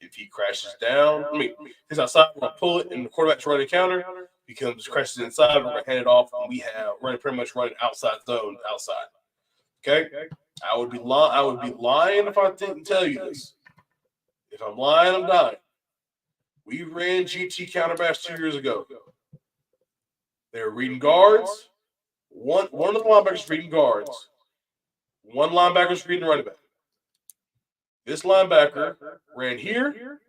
If he crashes down, if he's outside, we're going to pull it, and the quarterback's running counter. Becomes crashes inside, we're going to hand it off, and we have pretty much running outside zone outside. Okay? I would be lying if I didn't tell you this. If I'm lying, I'm dying. We ran GT counter bash 2 years ago. They were reading guards. One of the linebackers reading guards. One linebacker's reading running back. This linebacker ran here.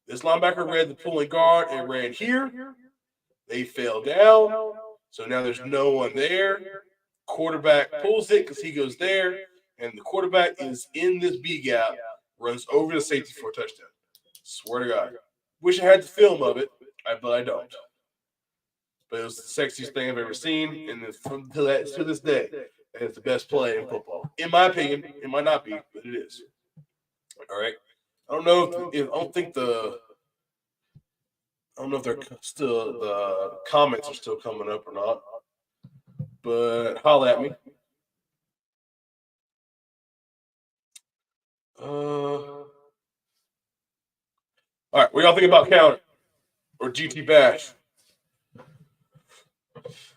This linebacker read the pulling guard and ran here. They fell down. So now there's no one there. Quarterback pulls it because he goes there. And the quarterback is in this B gap, runs over the safety for a touchdown. Swear to God. Wish I had the film of it, but I don't. But it was the sexiest thing I've ever seen. And to this day, it's the best play in football. In my opinion, it might not be, but it is. All right. I don't know if they're still the comments are still coming up or not. But holla at me. All right, what y'all think about counter or GT bash?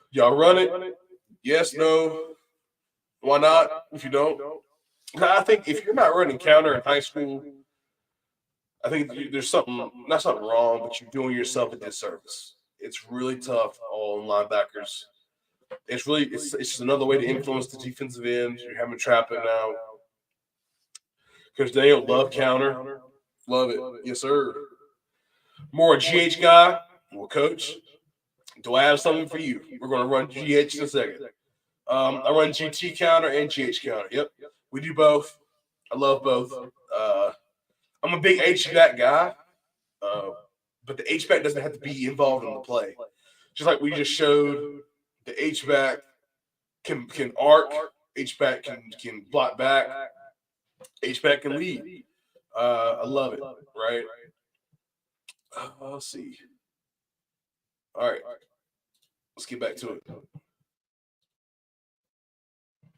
Y'all run it? Yes, no. Why not? If you don't, I think if you're not running counter in high school, I think there's not something wrong, but you're doing yourself a disservice. It's really tough on linebackers. It's just another way to influence the defensive end. You're having trapping now. Coach Daniel, love counter. Love it. Yes, sir. More a GH guy. Well, Coach, do I have something for you? We're going to run GH in a second. I run GT counter and GH counter. Yep. We do both. I love both. I'm a big H-back guy, but the H-back doesn't have to be involved in the play. Just like we just showed, the H-back can arc, H-back can block back, H-back can lead. I love it, right? Let's see. All right. Let's get back to it.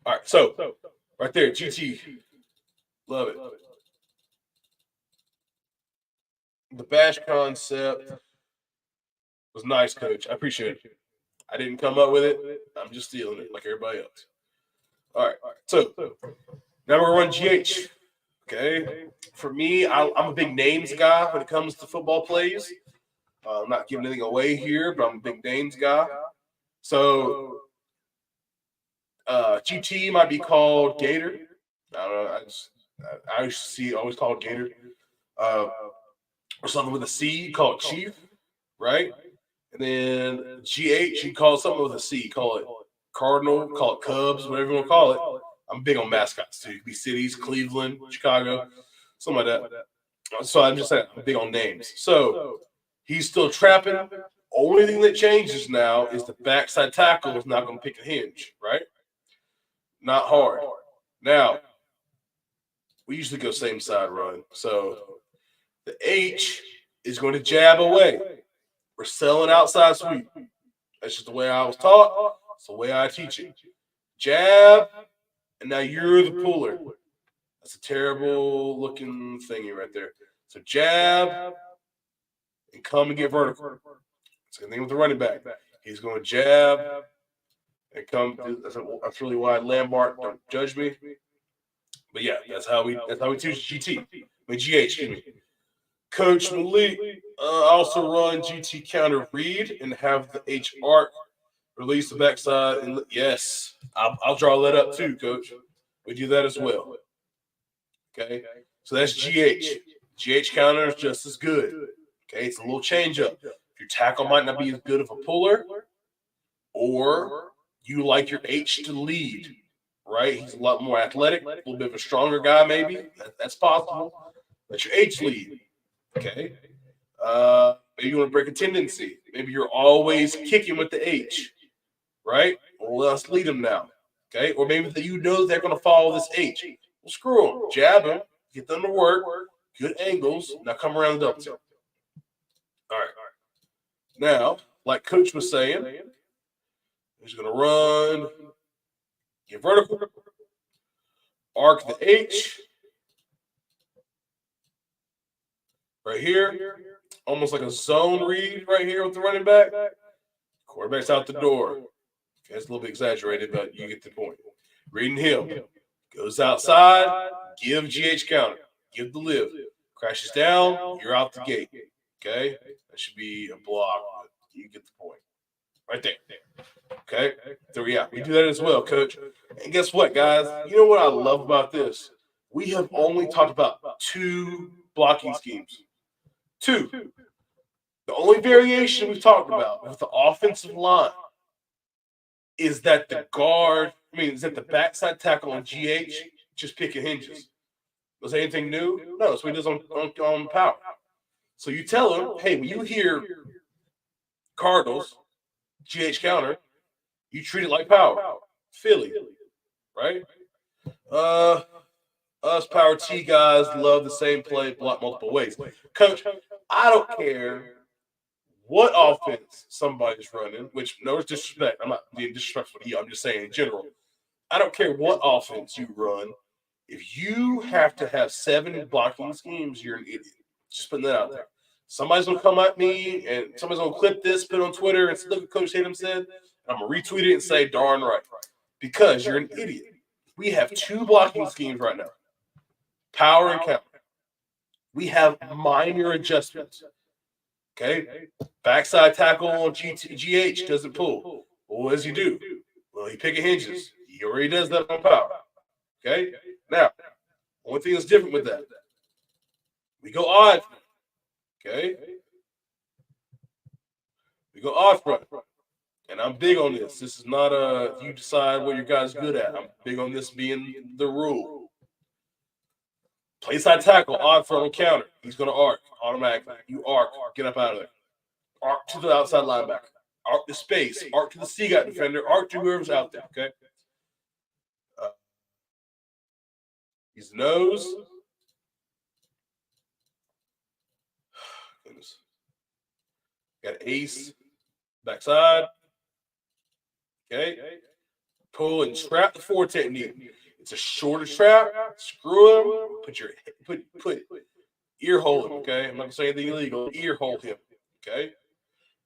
All right, so right there, GT. Love it. The bash concept. was nice, Coach. I appreciate it. I didn't come up with it. I'm just stealing it like everybody else. All right. So now we're going to run GH. Okay. For me, I'm a big names guy when it comes to football plays. I'm not giving anything away here, but I'm a big names guy. So GT might be called Gator. I don't know. I used to see it always called Gator. Or something with a C called Chief, right? And then GH, you call it something with a C. Call it Cardinal, call it Cubs, whatever you want to call it. I'm big on mascots too. It could be cities, Cleveland, Chicago, something like that. So I'm just saying, I'm big on names. So he's still trapping. Only thing that changes now is the backside tackle is not going to pick a hinge, right? Not hard. Now, we usually go same side run. So the H is going to jab away. We're selling outside sweep. That's just the way I was taught. It's the way I teach it. Jab, and now you're the puller. That's a terrible looking thingy right there. So jab, and come and get vertical. Same thing with the running back. He's going to jab and come. That's really why Landmark don't judge me. But yeah, that's how we teach GT. GH, excuse me. Coach Malik also run GT counter read and have the H arc release the backside. And yes, I'll draw that up too, Coach. We do that as well. Okay, so that's GH. GH counter is just as good. Okay, it's a little change up. Your tackle might not be as good of a puller, or you like your H to lead, right? He's a lot more athletic, a little bit of a stronger guy, maybe. That's possible. Let your H lead. Okay. Maybe you want to break a tendency. Maybe you're always kicking with the H, right? Well, let's lead them now. Okay. Or maybe you know they're going to follow this H. Well, screw them. Jab them. Get them to work. Good angles. Now come around the double tilt. All right. Now, like Coach was saying, he's going to run, get vertical, arc the H right here, almost like a zone read right here with the running back. Quarterback's out the door. Okay, it's a little bit exaggerated, but you get the point. Reading him. Goes outside, give GH counter, give the lift. Crashes down, you're out the gate. Okay? That should be a block, but you get the point. Right there. Okay? So, yeah, we do that as well, Coach. And guess what, guys? You know what I love about this? We have only talked about 2 blocking schemes. 2. The only variation we've talked about with the offensive line is that the backside tackle on GH just picking hinges. Was there anything new? No, so he does on power. So you tell him, hey, when you hear Cardinals, GH counter, you treat it like power. Philly, right? Us Power T guys love the same play, block multiple ways. Coach, I don't care what offense somebody's running, which no disrespect. I'm not being disrespectful to you. I'm just saying in general. I don't care what offense you run. If you have to have 7 blocking schemes, you're an idiot. Just putting that out there. Somebody's going to come at me and somebody's going to clip this, put it on Twitter, and look what Coach Tatum said. And I'm going to retweet it and say, darn right. Because you're an idiot. We have 2 blocking schemes right now. Power and counter. We have minor adjustments. Okay? Backside tackle on GH doesn't pull. Well, what does he do? Well, he pick hinges. He already does that on power. Okay? Now, one thing that's different with that, we go odd. Okay? We go off front. And I'm big on this. This is not you decide what your guy's good at. I'm big on this being the rule. Play side tackle, odd front on counter. He's going to arc automatically. You arc, get up out of there. Arc to the outside linebacker. Arc the space. Arc to the C-gap defender. Arc to whoever's out there, okay? He's nose. Goodness. Got ace. Backside. Okay. Pull and trap the 4 technique. It's a shorter trap. Screw him. Put ear hole him. Okay. I'm not gonna say anything illegal. Ear hole him. Okay.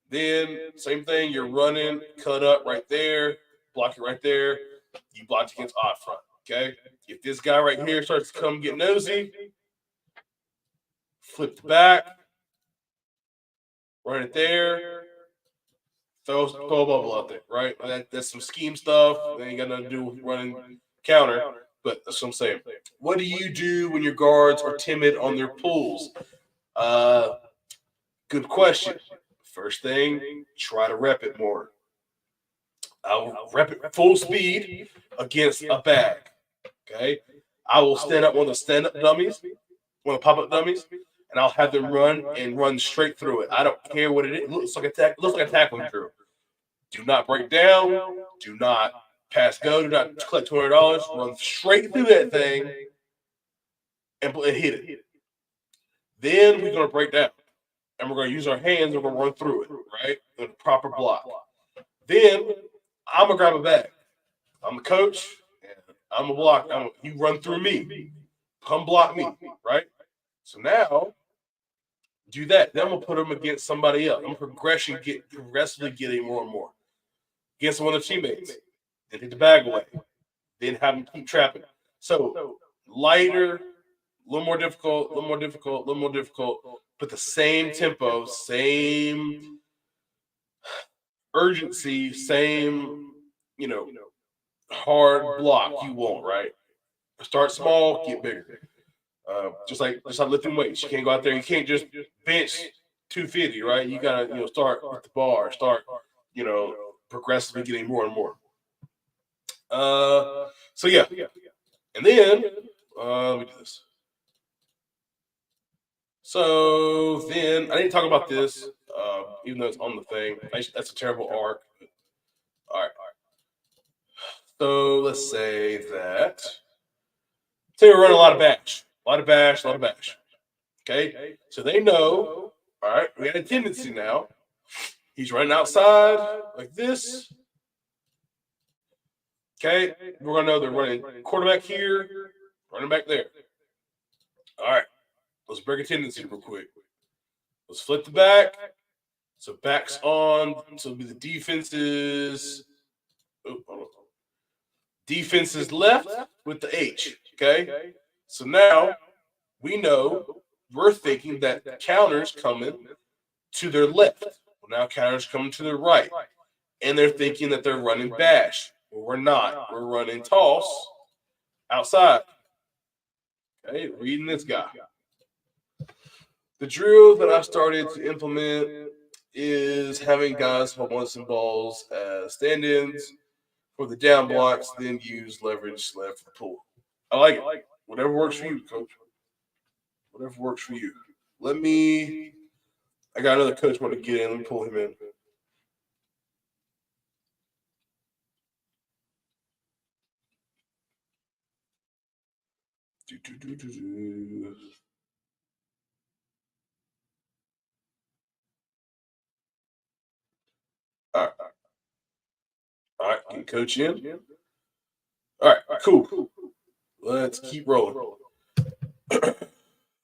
Then same thing, you're running, cut up right there, block it right there. You blocked against odd front. Okay. If this guy right here starts to come get nosy, flip the back, run it there, throw a bubble out there, right? That's some scheme stuff. That ain't got nothing to do with running counter, but that's what I'm saying. What do you do when your guards are timid on their pulls? Good question. First thing, try to rep it more. I'll rep it full speed against a bag. Okay. I will stand up one of the stand-up dummies, one of the pop-up dummies, and I'll have them run straight through it. I don't care what it is. It looks like a tackling drill. Do not break down. Do not pass go. Do not collect $200. Run straight through that thing and hit it. Then we're gonna break down, and we're gonna use our hands and we're gonna run through it, right? In a proper block. Then I'm gonna grab a bag. I'm a coach. And I'm a block. You run through me. Come block me, right? So now do that. Then I'm gonna put them against somebody else. I'm progressively getting more and more against one of the teammates. Then hit the bag away. Then have them keep trapping. So lighter, a little more difficult, a little more difficult, a little more difficult, but the same tempo, same urgency, same, hard block you want, right? Start small, get bigger. Just like lifting weights, you can't go out there. You can't just bench 250, right? You gotta start with the bar, start progressively getting more and more. So yeah, and then let me do this. So then I didn't talk about this, even though it's on the thing. That's a terrible arc. All right. So let's say that. Say we're running a lot of bash, a lot of bash, a lot of bash. Okay, so they know. All right, we got a tendency now. He's running outside like this. Okay, we're gonna know they're running quarterback here, running back there. All right, let's break a tendency real quick. Let's flip the back. So back's on. So it'll be the defenses. Defenses left with the H. Okay, so now we know we're thinking that the counter's coming to their left. Well, now counter's coming to their right. And they're thinking that they're running bash. Well, we're not. We're running toss outside. Okay, reading this guy. The drill that I started to implement is having guys hold on some balls as stand-ins for the down blocks, then use leverage left for the pull. I like it. Whatever works for you, coach. Whatever works for you. I got another coach want to get in. Let me pull him in. All right. All right. Get coach in. All right. Cool. Let's keep rolling.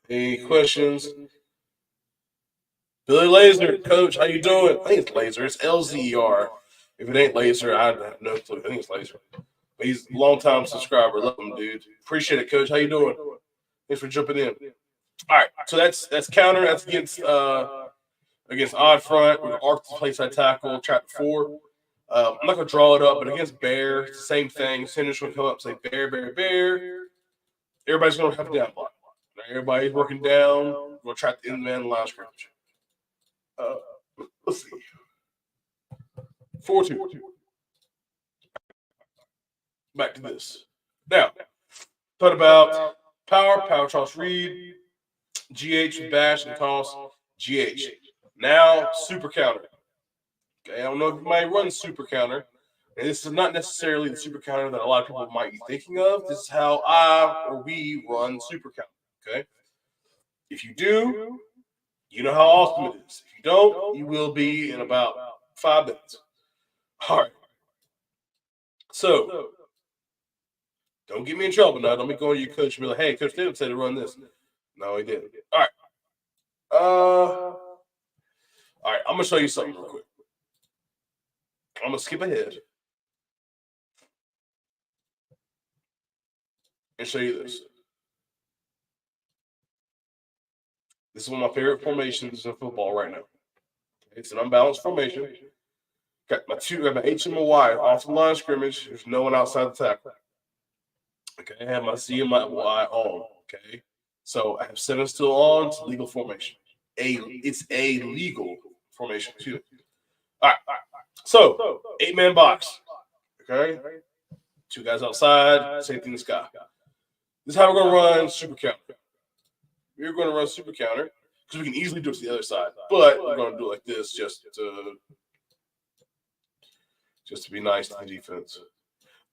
Any questions? Billy Laser, coach, how you doing? I think it's Laser. It's LZER. If it ain't Laser, I have no clue. I think it's Laser. But he's a long-time subscriber. Love him, dude. Appreciate it, coach. How you doing? Thanks for jumping in. All right, so that's counter. That's against odd front. We're gonna arc the place I tackle, trap 4. I'm not gonna draw it up, but against bear, same thing. Center's gonna come up, say bear, bear, bear. Everybody's gonna have a down block. Everybody's working down. We're gonna trap the end man line scrimmage. Let's see. 4-2. Back to this. Now, talk about power toss read, GH, bash, and toss, GH. Now, super counter. Okay, I don't know if you might run super counter. And this is not necessarily the super counter that a lot of people might be thinking of. This is how we run super counter. Okay. If you do, you know how awesome it is. If you don't, you will be in about 5 minutes. All right. So, don't get me in trouble now. Don't be going to your coach and be like, hey, Coach Tatum said to run this. No, he didn't. All right. All right, I'm gonna show you something real quick. I'm gonna skip ahead and show you this. This is one of my favorite formations in football right now. It's an unbalanced formation. Got my H and my Y off the line of scrimmage. There's no one outside the tackle. Okay, I have my Z and my Y on. Okay, so I have 7 still on. It's a legal formation. It's a legal formation. Excuse me. All right. So 8-man box. Okay, 2 guys outside. Same thing this guy. This is how we're gonna run super counter. We're gonna run super counter because we can easily do it to the other side, but we're gonna do it like this just to be nice to the defense.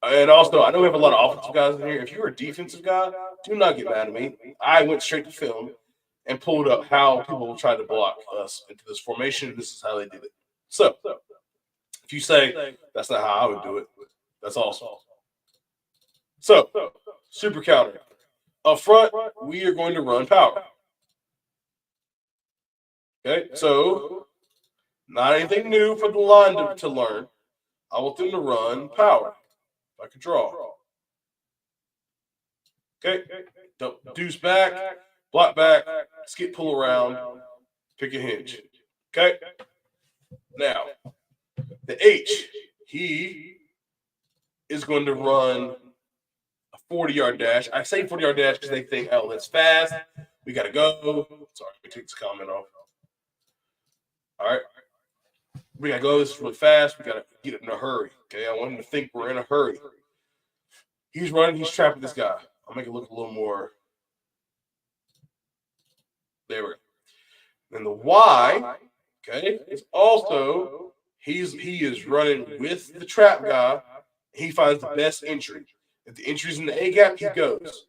And also, I know we have a lot of offensive guys in here. If you're a defensive guy, do not get mad at me. I went straight to film and pulled up how people tried to block us into this formation. This is how they did it. So, if you say that's not how I would do it, that's awesome. So, super counter. Up front, we are going to run power. Okay, so not anything new for the line to learn. I want them to run power. If I could draw. Okay, deuce back, block back, skip pull around, pick a hinge. Okay, now the H, he is going to run a 40-yard dash. I say 40-yard dash because they think, oh, that's fast. We got to go. Sorry, let me take this comment off. All right. We got to go. This is really fast. We got to get it in a hurry. Okay, I want him to think we're in a hurry. He's running. He's trapping this guy. I'll make it look a little more. There we go. And the Y, okay, is also he is running with the trap guy. He finds the best entry. If the entry's in the A gap, he goes.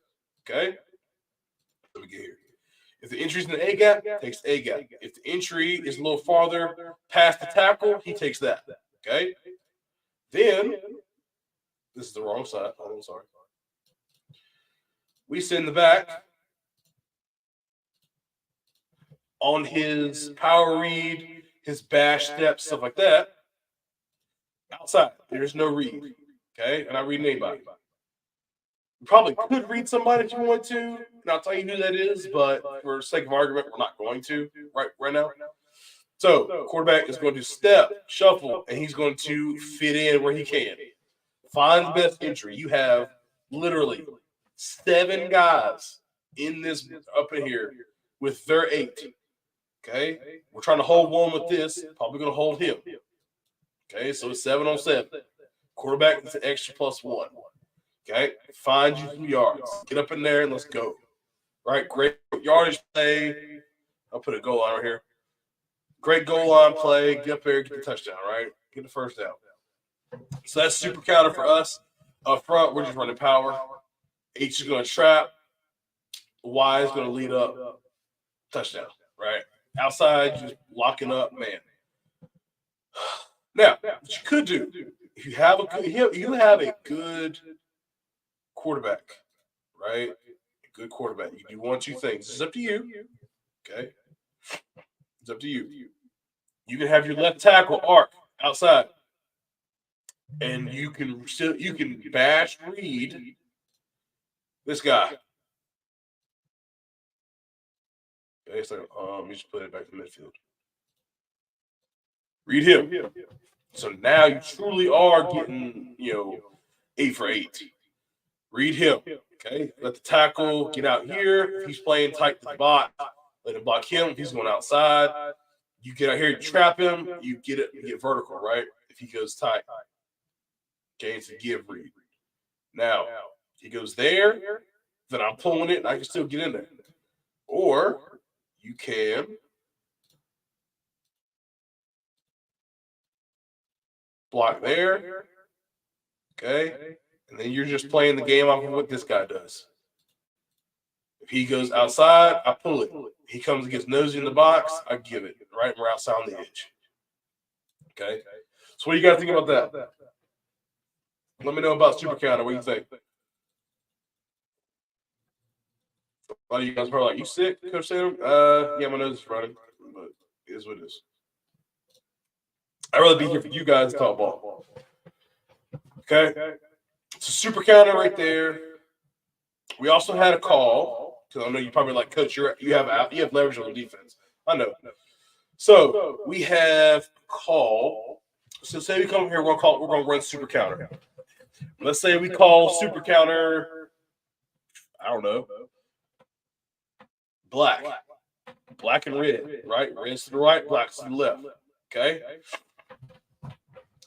Okay. Let me get here. If the entry's in the A gap, takes A gap. If the entry is a little farther past the tackle, he takes that. Okay. Then this is the wrong side. Oh, I'm sorry. We send the back on his power read, his bash steps, stuff like that. Outside, there's no read. Okay, and I read anybody. You probably could read somebody if you want to, and I'll tell you who that is, but for sake of argument, we're not going to right now. So, quarterback is going to step, shuffle, and he's going to fit in where he can. Find the best entry. You have literally 7 guys in this up in here with their 8. Okay, we're trying to hold one with this. Probably going to hold him. Okay, so it's 7 on 7. Quarterback is an extra +1. Okay, find you some yards. Get up in there and let's go. Right, great yardage play. I'll put a goal line right here. Great goal line play. Get up there, get the touchdown. Right, get the first down. So that's super counter for us. Up front, we're just running power. H is going to trap. Y is going to lead up. Touchdown. Right. Outside, just locking up, man. Now, what you could do, if you have a good quarterback, right? A good quarterback. You do 1, 2 things. It's up to you. Okay. It's up to you. You can have your left tackle arc outside. And you can bash read this guy. Okay, so you just put it back to midfield. Read him. So now you truly are getting, 8 for 8. Read him. Okay. Let the tackle get out here. If he's playing tight to the box, let him block him. If he's going outside, you get out here, you trap him, you get vertical, right? If he goes tight. Okay, it's a give read. Now, he goes there, then I'm pulling it, and I can still get in there. Or you can block there. Okay. And then you're just playing the game off of what this guy does. If he goes outside, I pull it. He comes and gets nosy in the box, I give it. Right? We're outside on the edge. Okay. So what do you got to think about that? Let me know about super counter. What do you think? A lot of you guys are probably like, you sick, Coach Tatum? Yeah, my nose is running, but it is what it is. I'd rather be here for you guys to talk ball. Okay? It's a super counter right there. We also had a call, because I know you probably like, Coach, you have leverage on the defense. I know. So we have a call. So say we come here, we're gonna run super counter. Let's say we call super counter, I don't know, black. Black and red, right? Red's to the right, black's to the left. Okay?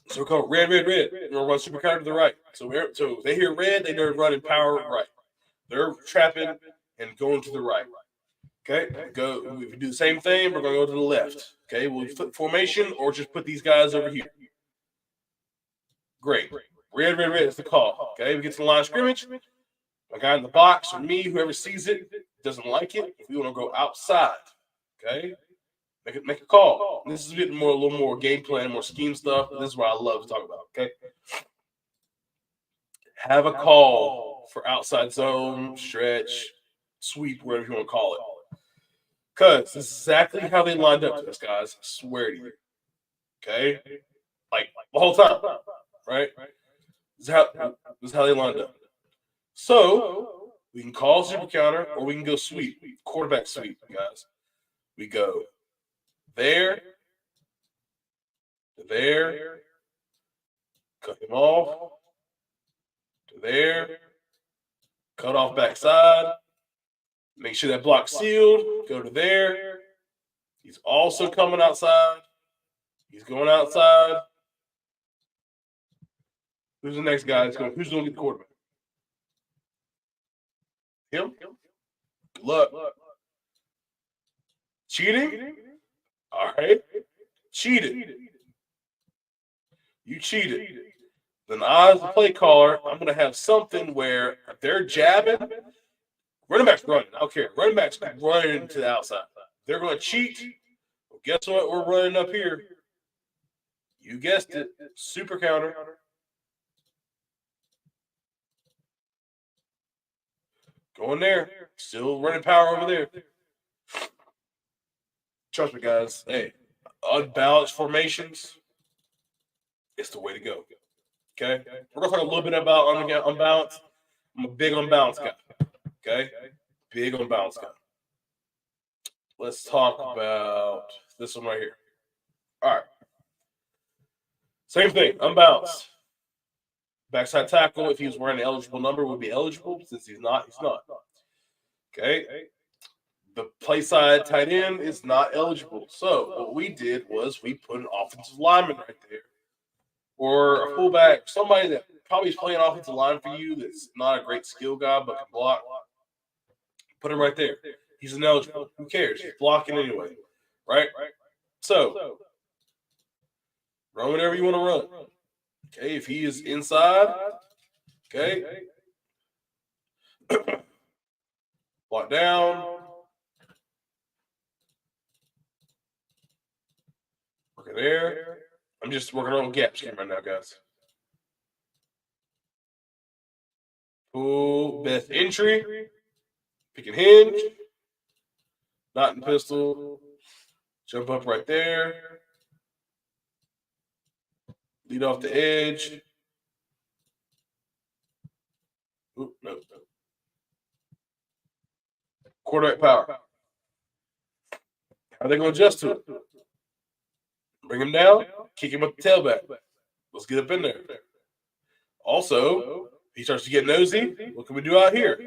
So we call red. We're gonna run super counter to the right. So they hear red, they're running power right. They're trapping and going to the right. Okay, we do the same thing. We're gonna go to the left. Okay, we'll flip formation or just put these guys over here. Great. Red is the call. Okay, we get to the line of scrimmage. A guy in the box or me, whoever sees it, doesn't like it. If we want to go outside, okay, make a call. And this is a little more game plan, more scheme stuff. This is what I love to talk about. Okay, have a call for outside zone, stretch, sweep, whatever you want to call it. Because this is exactly how they lined up to us, guys. I swear to you. Okay? Like the whole time. Right? This is how they lined up. So we can call super counter or we can go sweep. Quarterback sweep, guys. We go there, to there, cut him off, to there, cut off backside. Make sure that block's sealed. Go to there. He's also coming outside. He's going outside. Who's the next guy? Who's going to get the quarterback? Him? Good luck. Cheating? All right. Cheated. You cheated. Then I, as a play caller, I'm going to have something where if they're jabbing, running back's running. I don't care. Running back's running to the outside. They're going to cheat. Well, guess what? We're running up here. You guessed it. Super counter. Going there. Still running power over there. Trust me, guys. Hey, unbalanced formations, it's the way to go. Okay? We're going to talk a little bit about unbalanced. I'm a big unbalanced guy. Okay? Big unbalanced guy. Let's talk about this one right here. All right. Same thing. Unbalanced. Backside tackle, if he was wearing an eligible number, would be eligible. Since he's not, he's not. Okay? The play side tight end is not eligible. So what we did was we put an offensive lineman right there. Or a fullback, somebody that probably is playing offensive line for you that's not a great skill guy but can block. Put him right there. He's ineligible. Who cares? He's blocking anyway. Right? So run whatever you want to run. Okay, if he is inside, okay. Block down. Working there. I'm just working on gap scheme right now, guys. Pull, best entry. Pick and hinge. Not in pistol. Jump up right there. Lead off the edge. Ooh, no. Quarterback power. How are they going to adjust to it? Bring him down, kick him with the tailback. Let's get up in there. Also, he starts to get nosy. What can we do out here?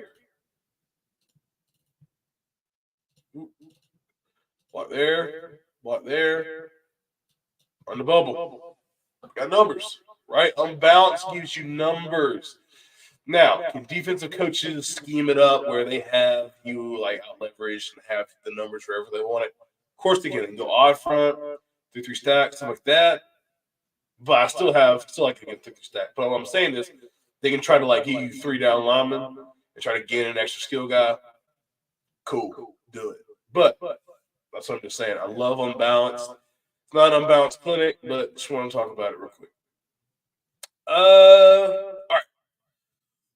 Block there, on the bubble. Got numbers, right? Unbalanced gives you numbers. Now, can defensive coaches scheme it up where they have you like out leverage and have the numbers wherever they want it? Of course they can. They can go odd front, 2-3 stack, stuff like that. But I still like to get 2-3 stack. But what I'm saying is they can try to like give you 3 down linemen and try to gain an extra skill guy. Cool. Do it. But that's what I'm just saying. I love unbalanced. It's not an unbalanced clinic, but just want to talk about it real quick. All right.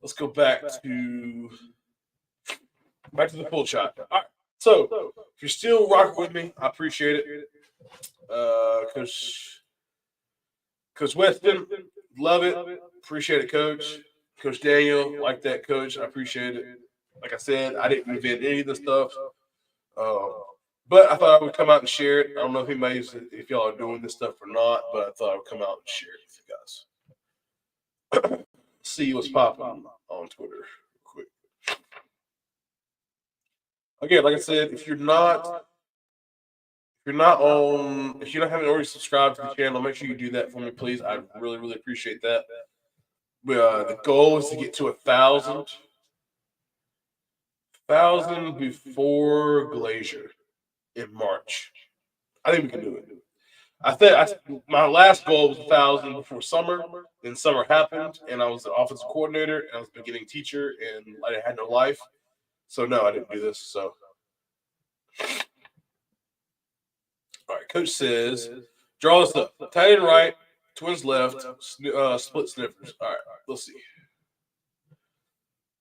Let's go back to the pull shot. All right. So if you're still rocking with me, I appreciate it. Because Coach Weston, love it. Appreciate it, Coach. Coach Daniel, like that, Coach. I appreciate it. Like I said, I didn't invent any of this stuff. Um, but I thought I would come out and share it. I don't know if y'all are doing this stuff or not, but I thought I would come out and share it with you guys. See what's popping on Twitter real quick. Again, like I said, if you're not if you haven't already subscribed to the channel, make sure you do that for me, please. I really, really appreciate that. The goal is to get to 1,000 before Glacier in March. I think we can do it. My last goal was 1,000 before summer. Then summer happened, and I was the offensive coordinator, and I was the beginning teacher, and I had no life. So no, I didn't do this. So, all right, Coach says, draw this up. Tight end right, twins left, split sniffers. All right, let's see.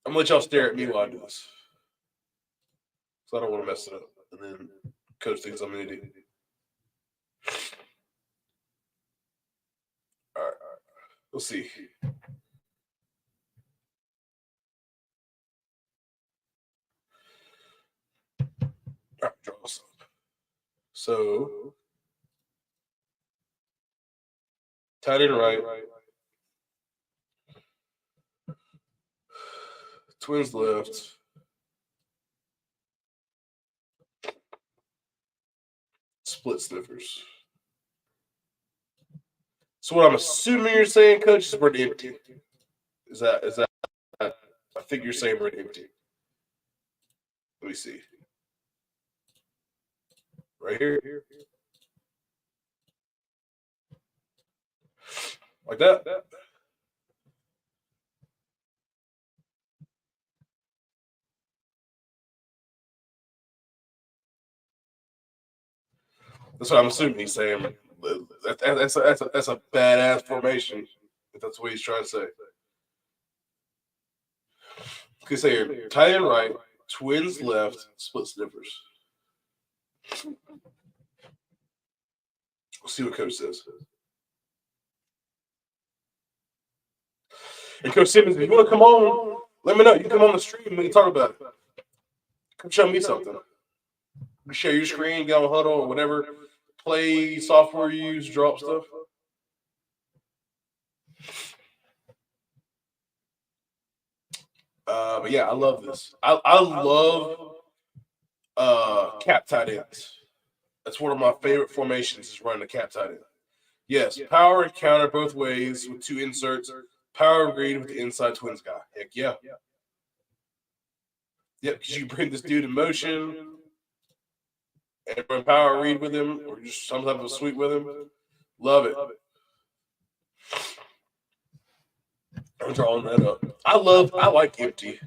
I'm gonna let y'all stare at me while I do this, so I don't want to mess it up, and then Coach thinks I'm an idiot. All right. We'll see. All right, draw this up. So, tight end right, twins left, split sniffers. So what I'm assuming you're saying, Coach, is we're empty. Is that? I think you're saying we're empty. Let me see. Right here. Like that. That's what I'm assuming he's saying. That's a badass formation, if that's what he's trying to say. You say here, tight end right, twins left, split sniffers. We'll see what Coach says. And Coach Simmons, if you want to come on, let me know. You can come on the stream. We can talk about it. Come show me something. You share your screen, get on Huddle or whatever play software you use, drop stuff. But yeah, I love this. I love cap tight ends. That's one of my favorite formations is running a cap tight end. Yes, power and counter both ways with two inserts. Power read with the inside twins guy. Heck yeah. Yep, because you bring this dude in motion and run power read with him or just some type of sweep with him. Love it. I'm drawing that up. I like empty.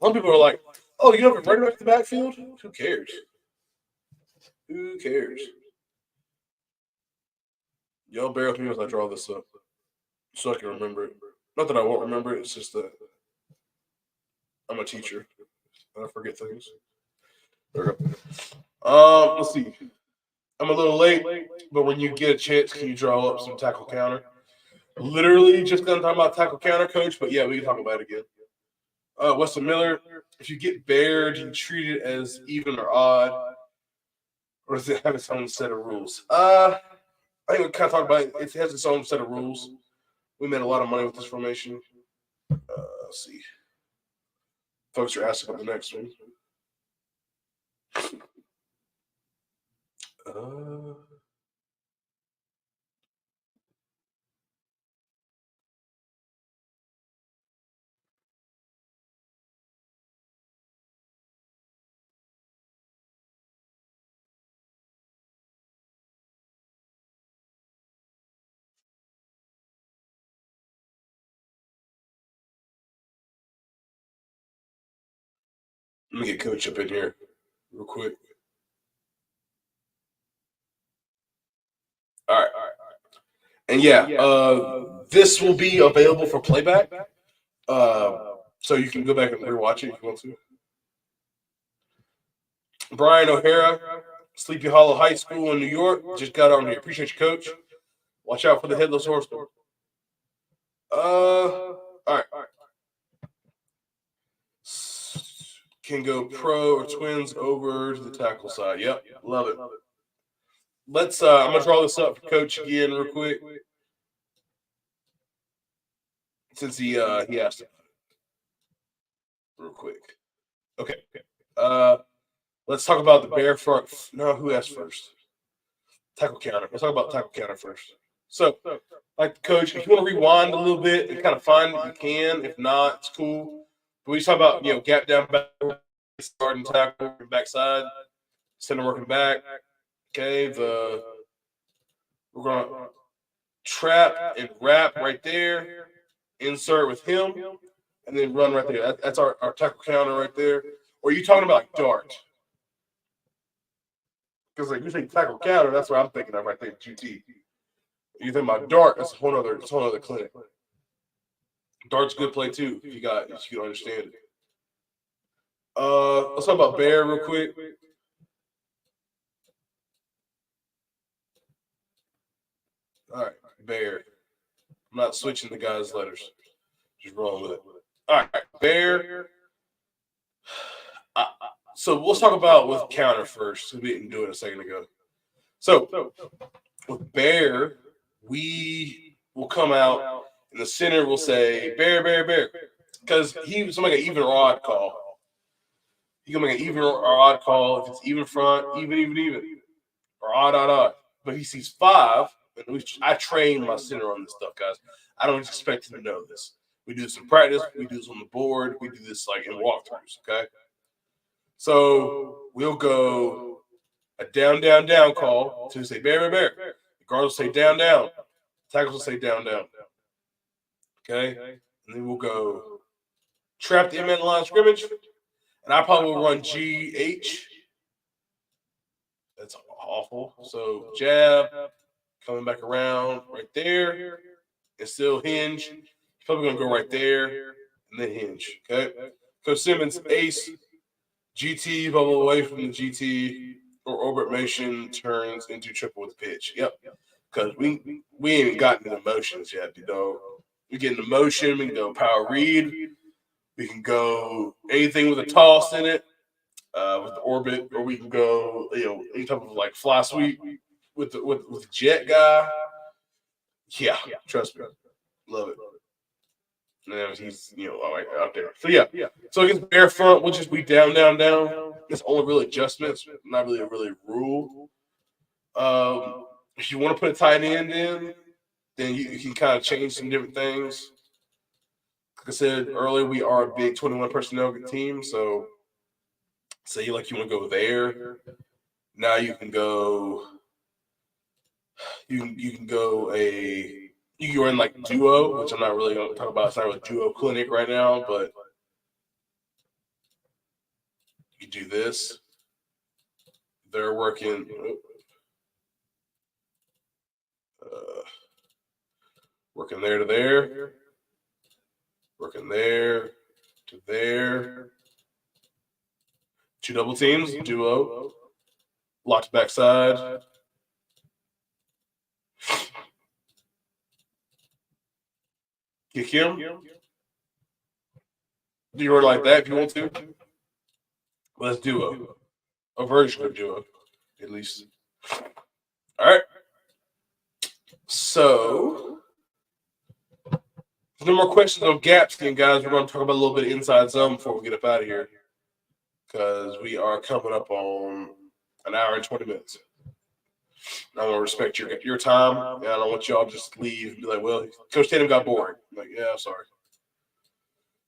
Some people are like, oh, you have a running back in the backfield? Who cares? Who cares? Y'all bear with me as I draw this up so I can remember it. Not that I won't remember it, it's just that I'm a teacher. I forget things. There we go. Let's see. I'm a little late, but when you get a chance, can you draw up some tackle counter? Literally just gonna talk about tackle counter, Coach, but yeah, we can talk about it again. Weston Miller, if you get bared, you treat it as even or odd, or does it have its own set of rules? I think we kind of talked about it. It has its own set of rules. We made a lot of money with this formation. Let's see. Folks are asking about the next one. Let me get Coach up in here real quick. All right. And yeah, this will be available for playback. So you can go back and rewatch it if you want to. Brian O'Hara, Sleepy Hollow High School in New York. Just got on here. Appreciate you, Coach. Watch out for the headless horseman. All right. Can go pro or twins over to the tackle side. Yep, love it. Let's. I'm gonna draw this up for Coach again real quick, since he asked it real quick. Okay. Let's talk about the bear front. No, who asked first? Tackle counter. Let's talk about tackle counter first. So, like the coach, if you want to rewind a little bit and kind of find it, you can. If not, it's cool. But we just talk about gap down back, starting tackle, backside, center working back. Okay, we're gonna trap and wrap right there, insert with him, and then run right there. That's our tackle counter right there. Or are you talking about like dart? Because like you say tackle counter, that's what I'm thinking of right there, GT. You think about dart, that's a whole other clinic. Dart's a good play too, if you can understand it. Let's talk about bear real quick. All right, bear. I'm not switching the guys' letters. Just rolling with it. All right, bear. So let's talk about with counter first. We didn't do it a second ago. So with bear, we will come out and the center will say bear, bear, bear, because he was like an even or odd call. He can make an even or odd call if it's even front, even, or odd. But he sees 5. And I train my center on this stuff, guys. I don't expect him to know this. We do this in practice. We do this on the board. We do this like in walkthroughs. Okay. So we'll go a down call to say bear, bear, bear. The guards will say down. Tackles will say down. Okay. And then we'll go trap the in line of scrimmage. And I probably will run GH. That's awful. So jab, coming back around right there, and still hinge. Probably gonna go right there and then hinge. Okay. Coach Simmons, ace, GT, bubble away from the GT, or orbit motion turns into triple with pitch. Yep. Because we ain't even gotten into motions yet, We get into motion, we can go power read, we can go anything with a toss in it. With the orbit, or we can go, any type of like fly sweep with the jet guy. Yeah, trust me, love it. And he's all right out there. So yeah. So against bear front, we'll just be down. It's only really adjustments, not really a rule. If you want to put a tight end in, then you can kind of change some different things. Like I said earlier, we are a big 21 personnel team, so say you want to go there. Now you can go. You can go in like duo, which I'm not really going to talk about. It's not really duo clinic right now, but you do this. They're working. Working there to there. Working there to there. 2 double teams, duo. Locked backside. Kick him. Do you run like that if you want to? Well, that's duo. A version of duo, at least. All right. So, no more questions on gaps, then, guys. We're going to talk about a little bit of inside zone before we get up out of here, because we are coming up on an hour and 20 minutes. I want to respect your time, and I don't want y'all just leave and be like, well, Coach Tatum got bored. I'm like, yeah, I'm sorry.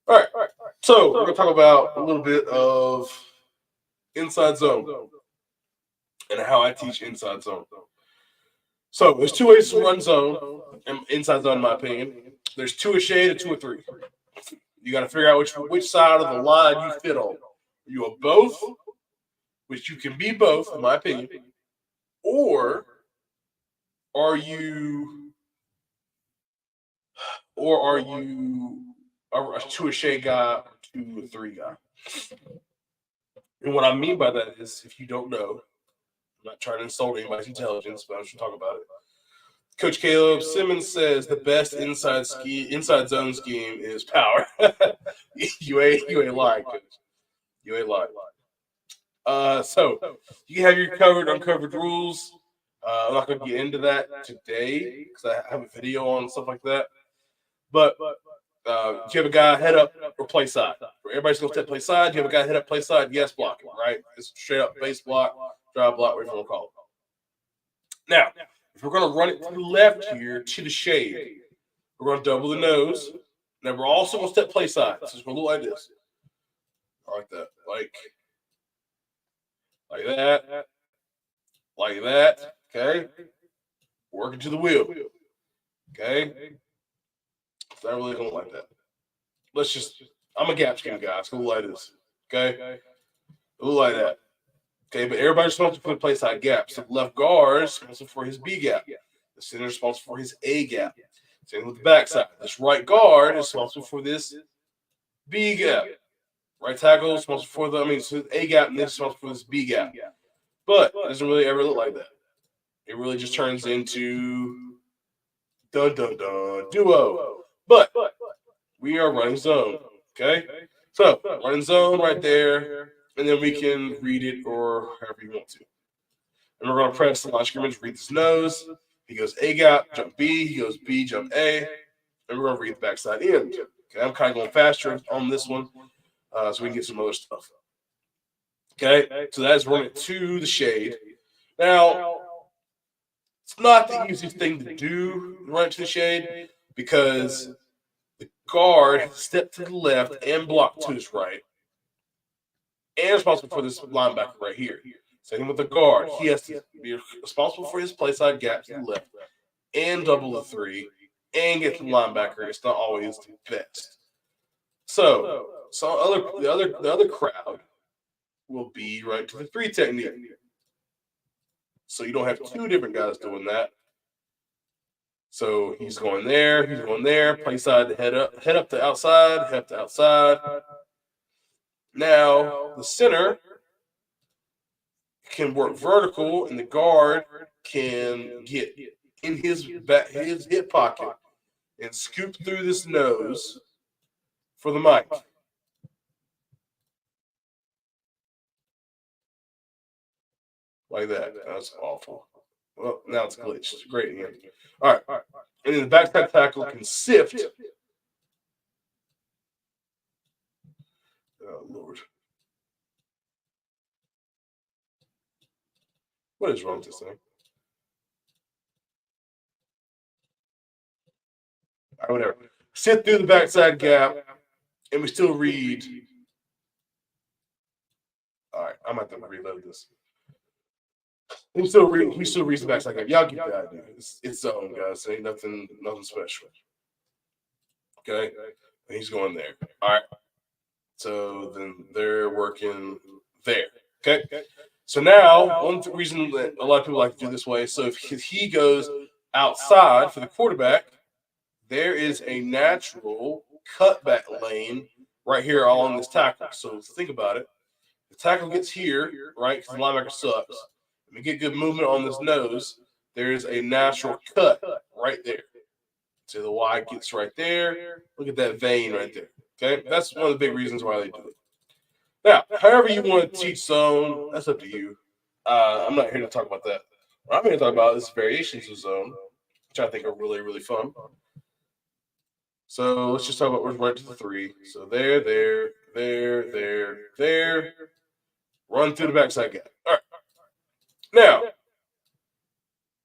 All right. So we're going to talk about a little bit of inside zone and how I teach inside zone. So there's 2 ways to run zone, and inside zone, in my opinion. There's 2 a shade and 2 a 3. You got to figure out which side of the line you fit on. Are you a both, which you can be both, in my opinion, or are you a 2 a shade guy or 2 a 3 guy? And what I mean by that is, if you don't know, I'm not trying to insult anybody's intelligence, but I'm just talking about it. Coach Caleb Simmons says the best inside zone scheme is power. you ain't lying, Coach. You ain't lying. So you have your covered uncovered rules. I'm not going to get into that today because I have a video on stuff like that. But if you have a guy head up or play side, everybody's going to play side. You have a guy head up, play side, yes, blocking, right? It's straight up base block, drive block, whatever you want to call it. Now, if we're going to run it to the left here to the shade, we're going to double the nose. Now, we're also going to step play side. So it's going to look like this. Like that. Like that. Like that. Okay. Working to the wheel. Okay. It's not really going to look like that. I'm a gap scheme guy. It's going to look like this. Okay. It'll look like that. Okay. But everybody's responsible for the play side gap. So the left guard is responsible for his B gap. The center is responsible for his A gap. Same with the backside. This right guard is responsible for this B gap. Right tackle is responsible for so A gap, and this is responsible for this B gap. But it doesn't really ever look like that. It really just turns into duo. But we are running zone. Okay? So running zone right there, and then we can read it or however you want to. And we're going to press the line scrimmage, read his nose. He goes A gap, jump B. He goes B, jump A. And we're going to read the backside end. Okay, I'm kind of going faster on this one so we can get some other stuff. Okay, so that's running to the shade. Now, it's not the easiest thing to do, run to the shade, because the guard step to the left and block to his right, and responsible for this linebacker right here. Same with the guard. He has to be responsible for his play side gap to the left and double the three and get to the linebacker. It's not always the best. So the other crowd will be right to the three technique. So you don't have two different guys doing that. So he's going there, play side to head up to outside, head to outside. Now the center can work vertical, and the guard can get in his hip pocket and scoop through this nose for the mic. Like that. That's awful. Well, now it's glitched. It's great. All right. And then the backside tackle can sift. Oh, Lord. What is wrong with this thing? All right, whatever. Sift through the backside gap, and we still read. All right, I'm going to have to reload this. He still reads the backside gap. Y'all get the idea. It's zone, guys. It ain't nothing special. Okay? And he's going there. All right. So then they're working there. Okay? So now, one reason that a lot of people like to do this way, so if he goes outside for the quarterback, there is a natural cutback lane right here along this tackle. So think about it. The tackle gets here, right, because the linebacker sucks. And we get good movement on this nose, there's a natural cut right there. So the Y gets right there. Look at that vein right there. Okay? That's one of the big reasons why they do it. Now, however you want to teach zone, that's up to you. I'm not here to talk about that. What I'm here to talk about is variations of zone, which I think are really, really fun. So let's just talk about where's right to the three. So there. Run through the backside gap. All right. Now,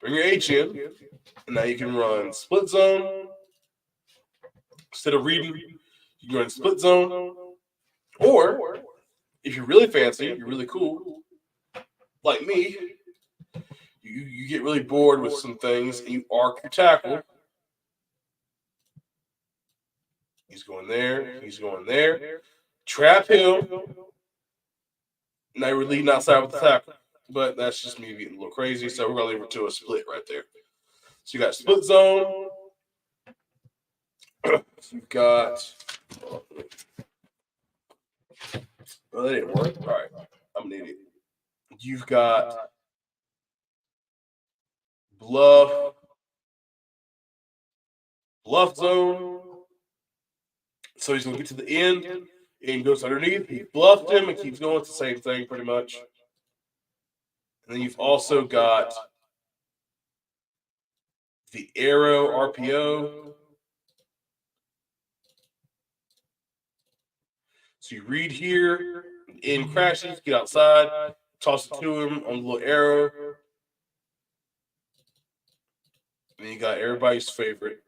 bring your H in, and now you can run split zone. Instead of reading, you can run split zone. Or, if you're really fancy, you're really cool, like me, you get really bored with some things, and you arc your tackle. He's going there. Trap him. Now you're leading outside with the tackle. But that's just me getting a little crazy, so we're going to leave it to a split right there. So you got split zone. You've got. Well, that didn't work. All right. I'm an idiot. You've got bluff bluff zone. So he's going to get to the end and goes underneath. He bluffed him and keeps going. It's the same thing pretty much. And then you've also got the arrow RPO. So you read here, in crashes, get outside, toss it to him on the little arrow. And then you got everybody's favorite,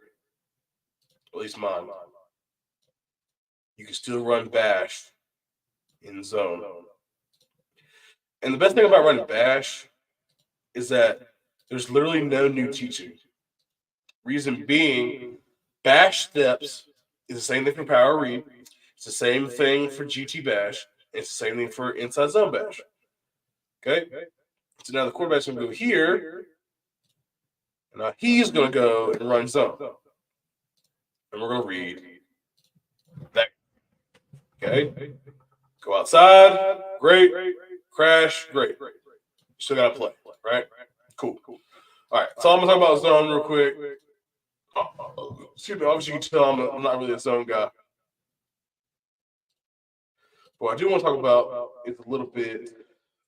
at least mine. You can still run bash in zone. And the best thing about running bash is that there's literally no new teaching. Reason being, bash steps is the same thing for power read. It's the same thing for GT bash. It's the same thing for inside zone bash. Okay? So now the quarterback's going to go here. And now he's going to go and run zone. And we're going to read that. Okay? Go outside. Great. Crash. Great. Still got to play. Right? Cool. All right. So I'm going to talk about zone real quick. Excuse me. Obviously, you can tell I'm not really a zone guy. What I do want to talk about is a little bit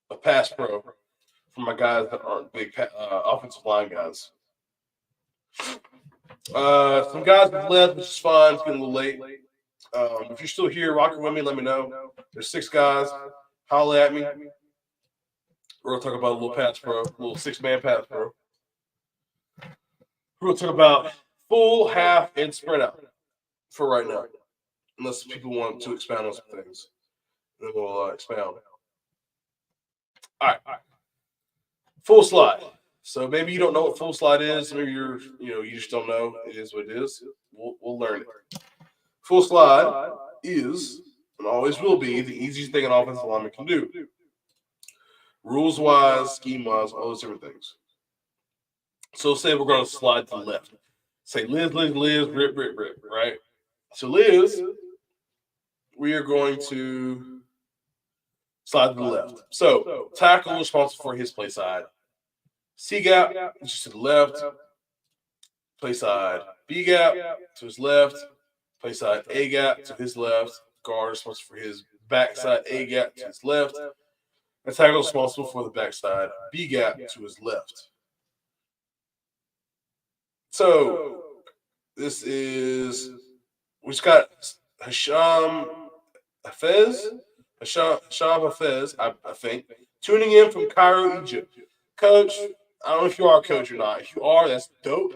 of pass pro for my guys that aren't big offensive line guys. Some guys have left, which is fine. It's getting a little late. If you're still here, rocking with me, let me know. There's 6 guys. Holla at me. We're going to talk about a little pass pro, a little 6-man pass pro. We're going to talk about full, half, and spread out for right now. Unless people want to expound on some things. Then we'll expound. All right. Full slide. So maybe you don't know what full slide is. Maybe you just don't know. It is what it is. We'll learn it. Full slide is and always will be the easiest thing an offensive lineman can do. Rules wise, scheme wise, all those different things. So say we're going to slide to the left. Say Liz, rip, right? So Liz, we are going to slide to the left. So tackle responsible for his play side. C gap, just to the left. Play side B gap to his left. Play side A gap to his left. Guard responsible for his backside A gap to his left. And tackle responsible for the backside B gap to his left. So this is we've got Hasham Hafez, I think, tuning in from Cairo, Egypt. Coach, I don't know if you are a coach or not. If you are, that's dope.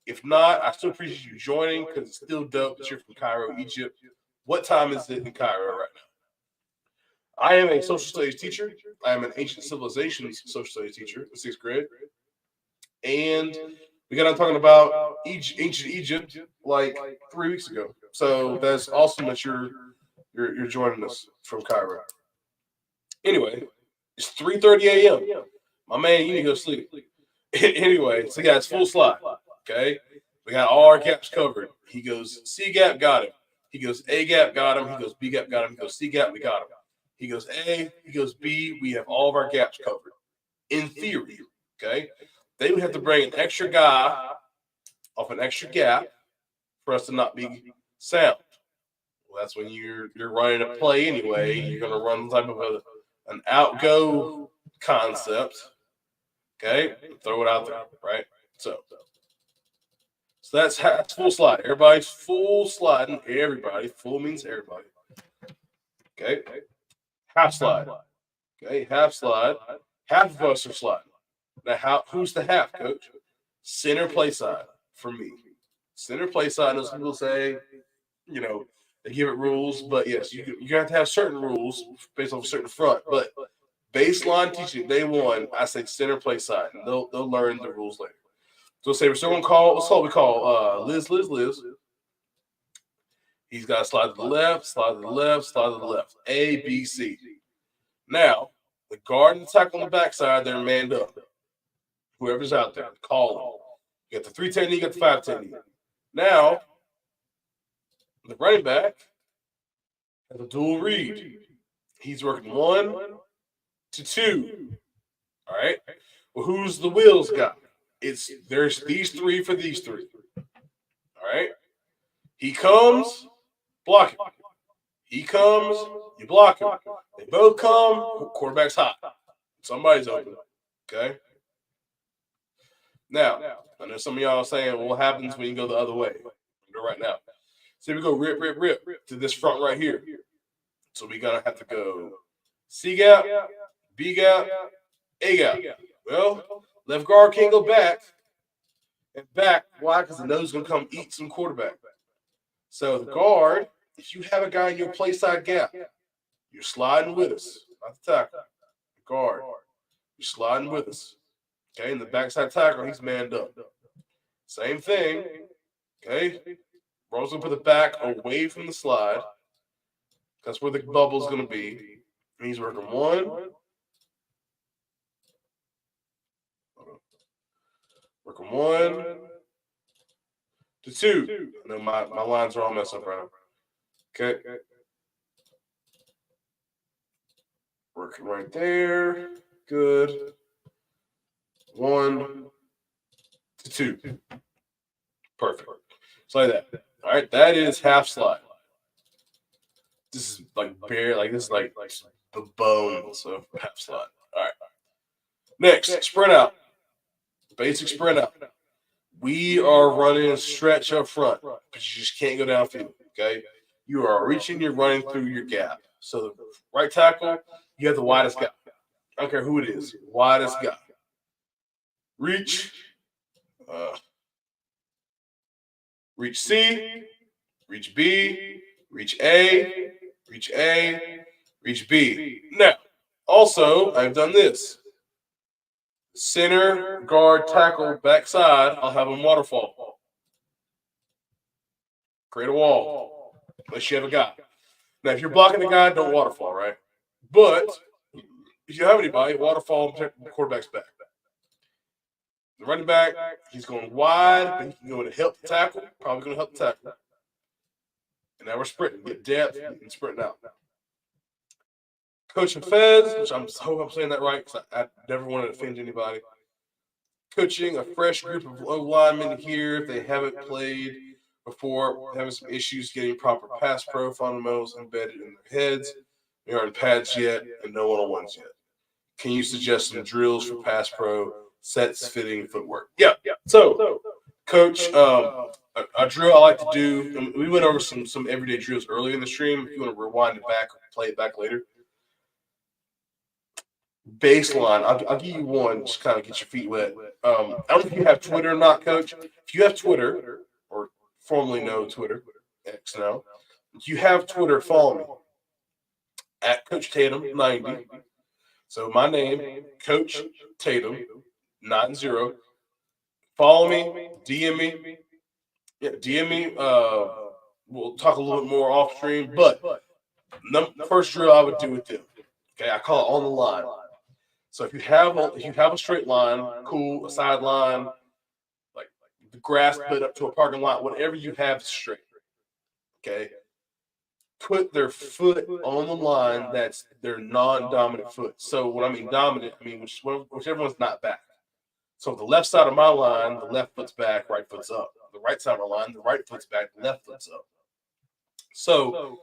If not, I still appreciate you joining because it's still dope that you're from Cairo, Egypt. What time is it in Cairo right now? I am a social studies teacher. I am an ancient civilizations social studies teacher in 6th grade. And we got on talking about ancient Egypt like 3 weeks ago. So that's awesome that you're joining us from Cairo. Anyway, it's 3:30 a.m. My man, you need to go sleep. Anyway, so yeah, it's full slide. Okay, we got all our gaps covered. He goes C gap, got him. He goes A gap, got him. He goes B gap, got him. He goes C gap, we got him. He goes A, he goes B. We have all of our gaps covered. In theory, okay. They would have to bring an extra guy off an extra gap for us to not be sound. Well, that's when you're running a play anyway. You're going to run type of an outgo concept. Okay, throw it out there, right? So that's full slide. Everybody's full sliding. Everybody. Full means everybody. Okay. Half slide. Okay, half slide. Half of us are sliding. Now, who's the half, coach? Center play side for me. Center play side, as people say, they give it rules, but yes, you have to have certain rules based off a certain front. But baseline teaching, day one, I say center play side, and they'll learn the rules later. So say we're still gonna call. What's what we call Liz. He's got to slide to the left, slide to the left, slide to the left. A, B, C. Now the guard and the tackle on the backside, they're manned up. Whoever's out there, call them. You got the 3 technique, you got the 5 technique. Now the running back has a dual read. He's working 1 to 2. All right. Well, who's the wheels guy? There's these 3 for these 3. All All right. He comes, block him. He comes, you block him. They both come, quarterback's hot. Somebody's open. Okay. Now, I know some of y'all are saying, well, what happens when you go the other way? Go right now. So we go rip to this front right here. So we're going to have to go C gap, B gap, A gap. Well, left guard can't go back. And back, why? Because the nose is going to come eat some quarterback. So the guard, if you have a guy in your play side gap, you're sliding with us. Not the tackle. The guard. You're sliding with us. Okay, and the backside tackle, he's manned up. Same thing. Okay. Bro's going to put the back away from the slide. That's where the bubble's going to be. And he's working one. Working one to two. I know my lines are all messed up right now. Okay. Working right there. Good. 1 to 2. Perfect. Just like that. All right. That is half slide. This is like bare, like this is like the bones of half slide. All right. Next, sprint out. Basic sprint out. We are running stretch up front, but you just can't go downfield. Okay. You are reaching, you're running through your gap. So the right tackle, you have the widest guy. I don't care who it is, widest guy. Reach. Reach C, reach B, reach A, reach A, reach B. Now, also, I've done this. Center, guard, tackle, backside, I'll have them waterfall. Create a wall. Unless you have a guy. Now, if you're blocking the guy, don't waterfall, right? But if you have anybody, waterfall and protect the quarterback's back. The running back, he's going wide, but he can go in and help the tackle. Probably going to help the tackle. And now we're sprinting. Get depth and sprinting out. Coaching Feds, which I hope I'm saying that right because I never want to offend anybody. Coaching a fresh group of low linemen here if they haven't played before, having some issues getting proper pass pro fundamentals embedded in their heads. They aren't pads yet and no one-on-ones yet. Can you suggest some drills for pass pro, sets, fitting, footwork? Yeah. So, Coach, a drill I like to do, we went over some everyday drills earlier in the stream. If you want to rewind it back or play it back later. Baseline, I'll give you one, just kind of get your feet wet. I don't know if you have Twitter or not, Coach. If you have Twitter, or formerly know Twitter, X now, if you have Twitter, follow me at Coach Tatum 90. So my name, Coach Tatum 90. Follow me, DM me. Yeah, DM me. We'll talk a little bit more off stream, but the first drill I would do with them. Okay, I call it on the line. So if you have a straight line, cool, a sideline, like the grass put up to a parking lot, whatever you have straight. Okay. Put their foot on the line that's their non-dominant foot. So when I mean dominant, I mean whichever one's not back. So the left side of my line, the left foot's back, right foot's up. The right side of my line, the right foot's back, the left foot's up. So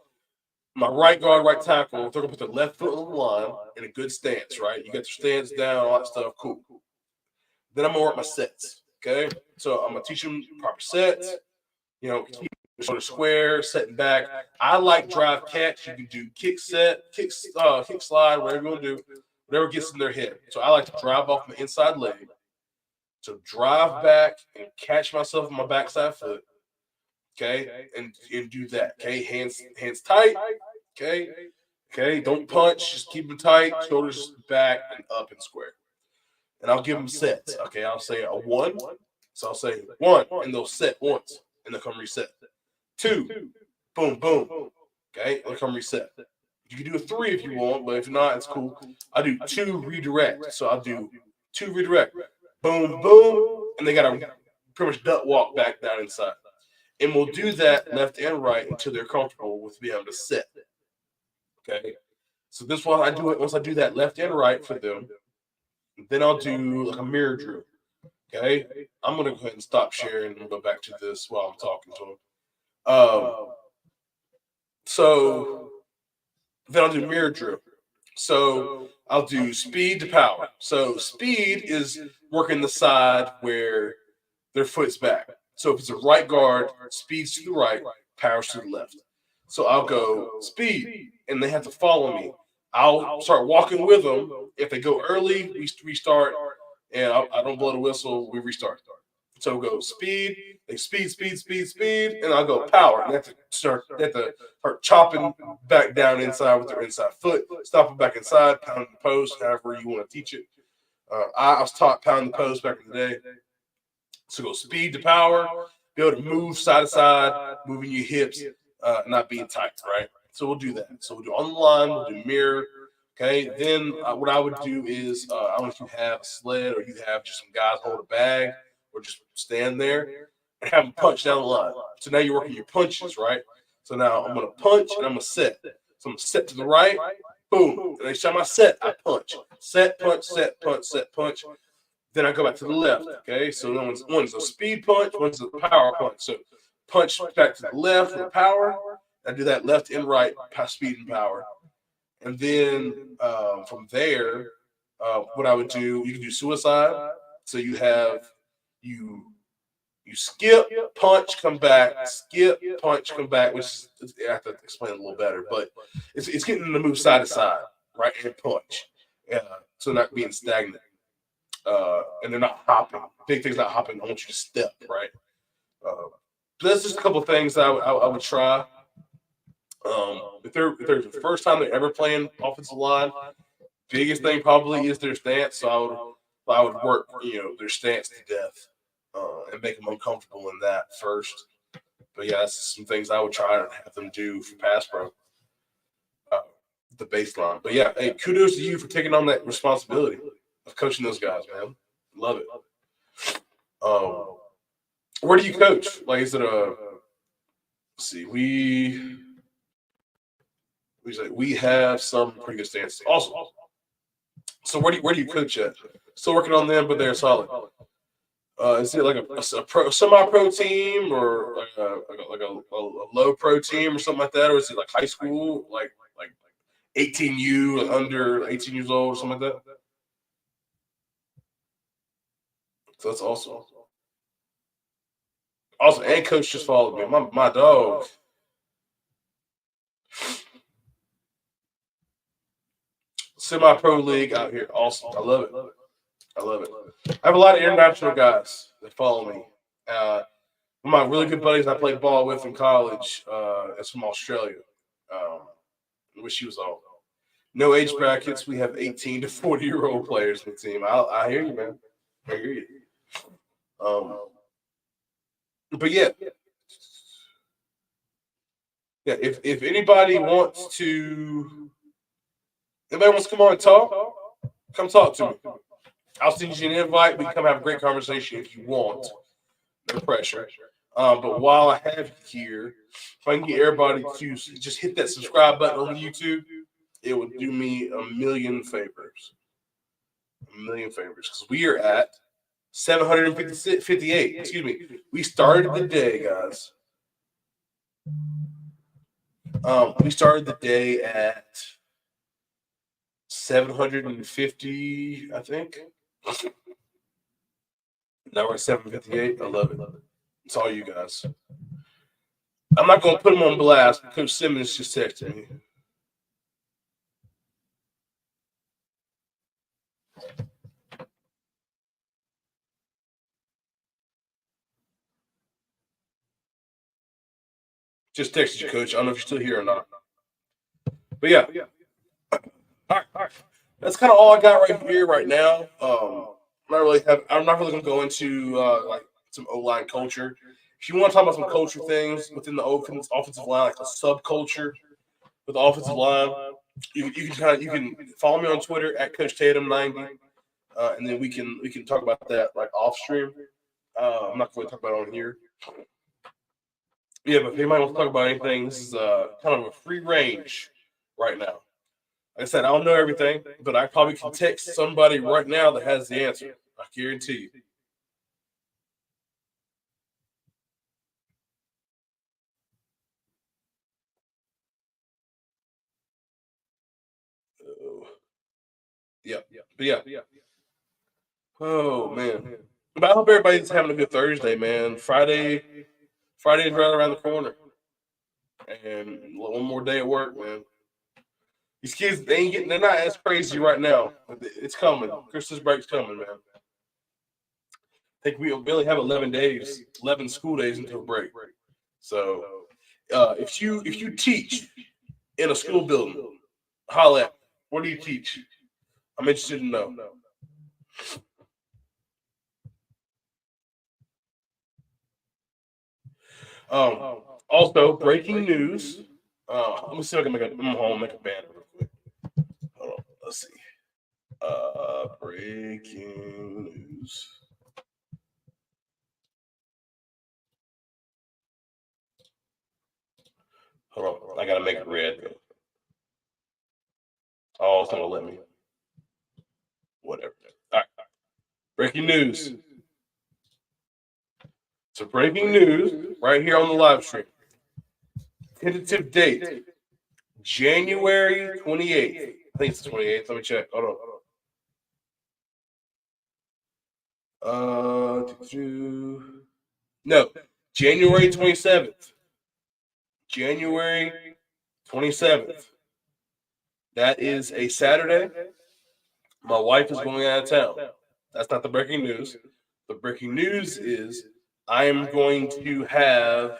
my right guard, right tackle, they're going to put their left foot on the line in a good stance, right? You got your stance down, all that stuff, cool. Then I'm going to work my sets, okay? So I'm going to teach them proper sets, keep the shoulder square, setting back. I like drive catch. You can do kick set, kick slide, whatever you want to do, whatever gets in their head. So I like to drive off my inside leg. So drive back and catch myself with my backside foot. Okay, and do that. Okay, hands tight. Okay. Don't punch. Just keep them tight. Shoulders back and up and square. And I'll give them sets. Okay, I'll say a 1. So I'll say 1, and they'll set once, and they'll come reset. 2, boom, boom. Okay, they'll come reset. You can do a 3 if you want, but if not, it's cool. I do 2 redirect. So I'll do 2 redirect. Boom, boom, and they got to pretty much duck walk back down inside. And we'll do that left and right until they're comfortable with being able to set. Okay. So this one I do it once I do that left and right for them. Then I'll do like a mirror drill. Okay, I'm gonna go ahead and stop sharing and go back to this while I'm talking to him. So then I'll do mirror drill. So I'll do speed to power. So speed is working the side where their foot's back. So if it's a right guard, speeds to the right, powers to the left. So I'll go speed, and they have to follow me. I'll start walking with them. If they go early, we restart, and I don't blow the whistle. We restart. So we'll go speed, they speed, and I'll go power. And they have to start chopping back down inside with their inside foot, stopping back inside, pounding the post, however you want to teach it. I was taught pound the post back in the day. So go speed to power, be able to move side to side, moving your hips, not being tight, right? So we'll do that. So we'll do on the line, we'll do mirror. Okay. Then what I would do is I don't know if you have a sled or you have just some guys hold a bag or just stand there and have them punch down the line. So now you're working your punches, right? So now I'm gonna punch and I'm gonna set. So I'm gonna set to the right, boom. And each time I set, I punch. Set, punch, set, punch, set, punch. Then I go back to the left. Okay, so one's a speed punch, one's a power punch. So punch back to the left for the power. I do that left and right, speed and power. And then from there, what I would do, you can do suicide. So you you skip, punch, come back, skip, punch, come back, which is, I have to explain it a little better, but it's getting them to move side to side, right, and punch. Yeah, so not being stagnant. And they're not hopping. Big thing's not hopping. I want you to step, right? So that's just a couple of things that I would try. If they're the first time they're ever playing offensive line, biggest thing probably is their stance. So I would work their stance to death and make them uncomfortable in that first. But yeah, that's some things I would try to have them do for pass pro, the baseline. But yeah, hey, kudos to you for taking on that responsibility of coaching those guys, man. Love it. Where do you coach? Like, is it let's see, we have some pretty good stances. Awesome. So where do you coach at? Still working on them, but they're solid. Is it like a semi-pro team or like a low pro team or something like that, or is it like high school, like 18U, under 18 years old or something like that? So that's awesome. Awesome. And coach just followed me. My dog. Semi-pro league out here. Awesome. I love it. I love it. I have a lot of international guys that follow me. One of my really good buddies I played ball with in college is from Australia. I wish he was all. No age brackets. We have 18 to 40-year-old players in the team. I hear you, man. I hear you. But yeah. Yeah, if anybody wants to come on and talk, come talk to me. I'll send you an invite. We can come have a great conversation if you want. No pressure. But while I have you here, if I can get everybody to just hit that subscribe button on YouTube, it would do me a million favors. A million favors. Because we are at 758. Excuse me. We started the day, guys. We started the day at 750, I think. Now we're at 758. I love it. It's all you guys. I'm not going to put them on blast because Simmons just texted me. Just texted you, Coach. I don't know if you're still here or not. But yeah. All right. That's kind of all I got right here, right now. I'm not really going to go into like some O-line culture. If you want to talk about some culture things within the offensive line, like a subculture with the offensive line, you can follow me on Twitter at Coach Tatum90, and then we can talk about that like off stream. I'm not going to talk about it on here. Yeah, but if anybody wants to talk about anything, this is kind of a free range right now. Like I said, I don't know everything, but I probably can text somebody right now that has the answer. I guarantee you. Yeah. But yeah. Oh man. But I hope everybody's having a good Thursday, man. Friday's right around the corner. And one more day at work, man. These kids, they're not as crazy right now. It's coming. Christmas break's coming, man. I think we only have 11 days, 11 school days until break. So, if you teach in a school building, holla at me. What do you teach? I'm interested to know. Also, breaking news. Let me see if I can make a banner real quick. Hold on. Let's see. Breaking news. Hold on. I gotta make it red though. Oh, it's not gonna let me. Whatever. All right. Breaking news. So breaking news right here on the live stream. Tentative date January 28th. I think it's the 28th. Let me check. Hold on. No, January 27th. January 27th. That is a Saturday. My wife is going out of town. That's not the breaking news. The breaking news is I am going to have.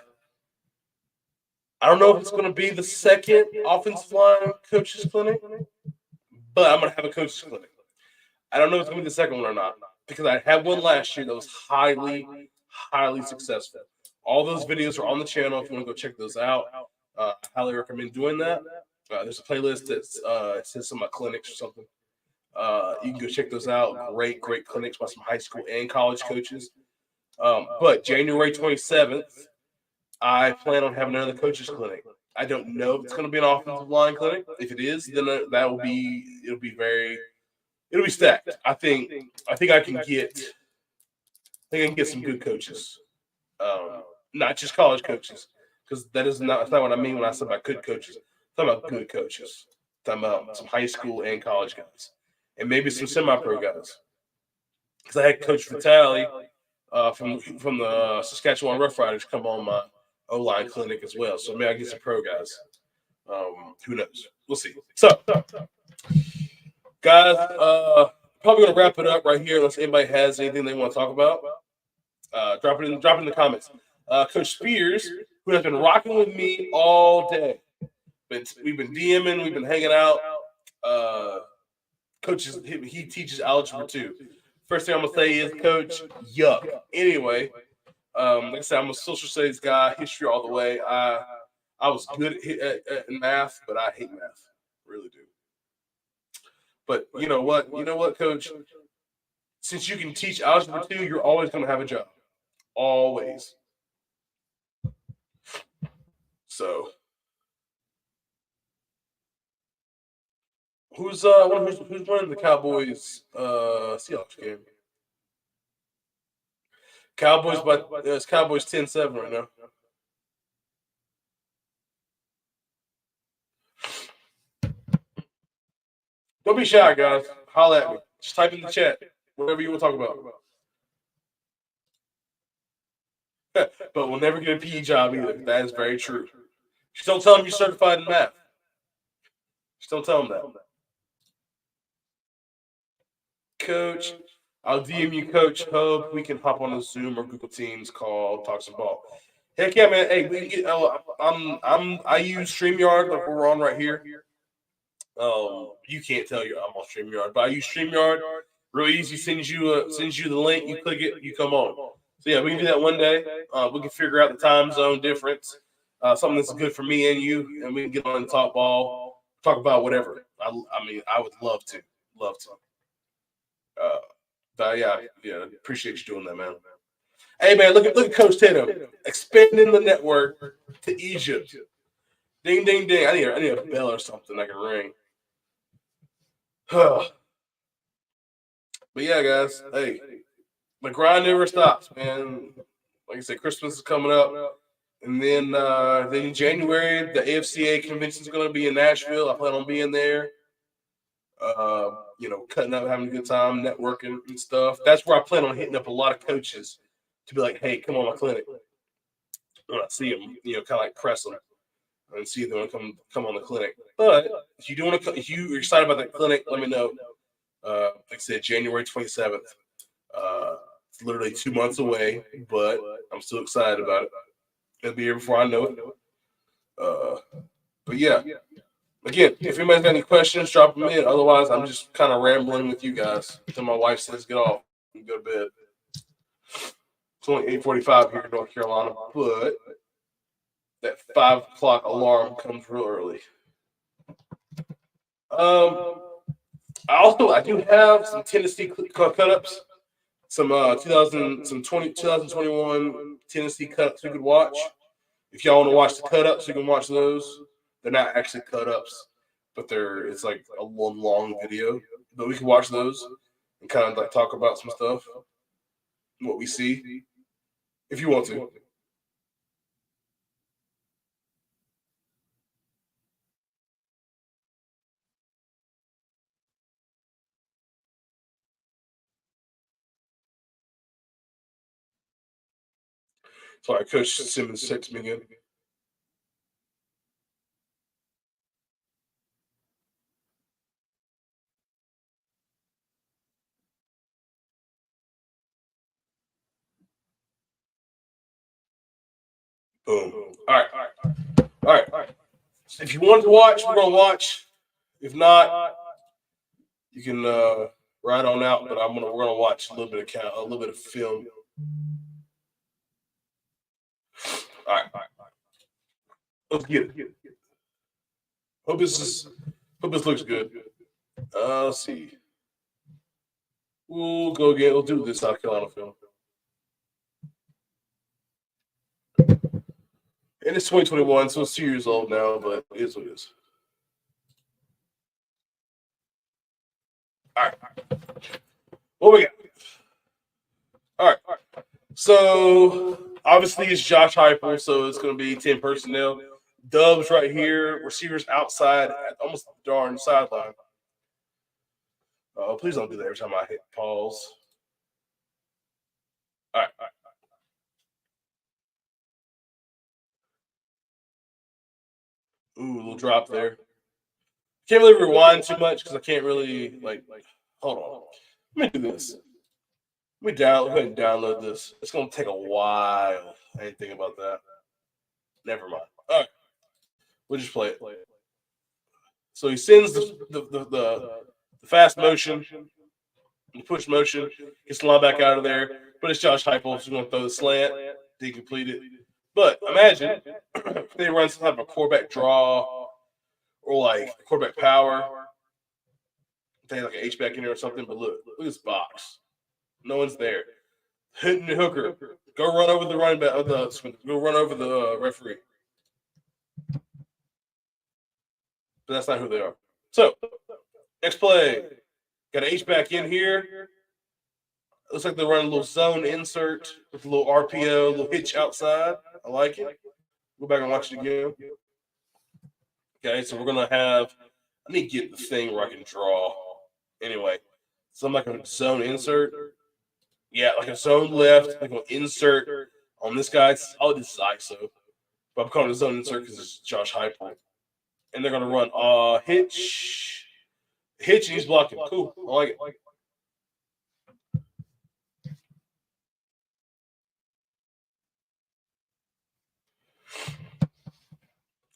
I don't know if it's going to be the second offensive line coaches clinic, but I'm going to have a coaches clinic. I don't know if it's going to be the second one or not because I had one last year that was highly, highly successful. All those videos are on the channel. If you want to go check those out, I highly recommend doing that. There's a playlist that says some of my clinics or something. You can go check those out. Great, great clinics by some high school and college coaches. But January 27th, I plan on having another coaches clinic. I don't know if it's going to be an offensive line clinic. If it is, then it'll be stacked. I think I can get some good coaches, not just college coaches, because that's not what I mean when I say about good coaches. I'm talking about good coaches. I'm talking about some high school and college guys, and maybe some semi-pro guys. Because I had Coach Vitale from the Saskatchewan Roughriders come on my O line clinic as well. So maybe I get some pro guys. Who knows? We'll see. So, guys, probably gonna wrap it up right here unless anybody has anything they want to talk about. Drop it in the comments. Coach Spears, who has been rocking with me all day. We've been DMing, we've been hanging out. He teaches algebra too. First thing I'm gonna say is, Coach, yuck. Anyway, like I said, I'm a social studies guy, history all the way. I was good at math, but I hate math, really do. But you know what? You know what, Coach? Since you can teach algebra too, you're always gonna have a job, always. So, who's running the Cowboys Seahawks game? Cowboys, but it's Cowboys 10-7 right now. Don't be shy, guys. Holla at me. Just type in the chat whatever you want to talk about. But we'll never get a PE job either. That is very true. Just don't tell them you're certified in math. Just don't tell them that. Coach, I'll DM you, Coach. Hope we can hop on a Zoom or Google Teams call, talk some ball. Heck yeah, man. Hey, we can get. I use StreamYard like we're on right here. You can't tell you I'm on StreamYard, but I use StreamYard. Real easy. Sends you the link. You click it. You come on. So yeah, we can do that one day. We can figure out the time zone difference. Something that's good for me and you, and we can get on and talk ball, talk about whatever. I mean, I would love to, love to. But yeah, appreciate you doing that, man. Hey, man, look at Coach Tatum expanding the network to Egypt. Ding, ding, ding. I need a bell or something I can ring. But yeah, guys, hey, the grind never stops, man. Like I said, Christmas is coming up. And then in January, the AFCA convention is going to be in Nashville. I plan on being there. cutting up, having a good time, networking and stuff. That's where I plan on hitting up a lot of coaches to be like, hey, come on my clinic. When I see them, kind of like press them and see if they want to come on the clinic. But if you're excited about that clinic, let me know. Like I said, January 27th. It's literally 2 months away, but I'm still excited about it. It'll be here before I know it. But yeah, again, if anybody's got any questions, drop them in. Otherwise, I'm just kind of rambling with you guys until my wife says get off and go to bed. It's only 8:45 here in North Carolina, but that 5 o'clock alarm comes real early. I do have some Tennessee cut-ups, some 2021 Tennessee cut-ups you could watch. If y'all want to watch the cut-ups, you can watch those. They're not actually cut-ups, but it's like a long video. But we can watch those and kind of like talk about some stuff, what we see, if you want to. Sorry, Coach Simmons texted me again. Boom. All right. If you want to watch, we're gonna watch. If not, you can ride on out. But we're gonna watch a little bit of film. All right. Let's get it. Hope this looks good. Let's see. We'll go again. We'll do this South Carolina film. And it's 2021, so it's 2 years old now, but it is what it is. All right. What we got? All right. So obviously it's Josh Heupel, so it's going to be 10 personnel. Dubs right here, receivers outside at almost the darn sideline. Oh, please don't do that every time I hit pause. All right. Ooh, a little drop there. Can't really rewind too much because I can't really hold on. Let me do this. Let me go ahead and download this. It's gonna take a while. I didn't think about that. Never mind. All right. We'll just play it. So he sends the fast motion, the push motion, gets the line back out of there. But it's Josh Heupel who's going to throw the slant, didn't complete it. But imagine they run some type of a quarterback draw or like quarterback power. They like an H back in there or something. But look at this box. No one's there. Hitting the hooker. Go run over the running back. Go run over the referee. But that's not who they are. So, next play. Got an H back in here. Looks like they're running a little zone insert with a little RPO, a little hitch outside. I like it. Go back and watch it again. Okay, so we're going to have. I need to get the thing where I can draw. Anyway, something like a zone insert. Yeah, like a zone left, like an insert on this guy. Oh, this is ISO. But I'm calling it a zone insert because it's Josh Heupel. And they're going to run hitch. Hitch, and he's blocking. Cool. I like it.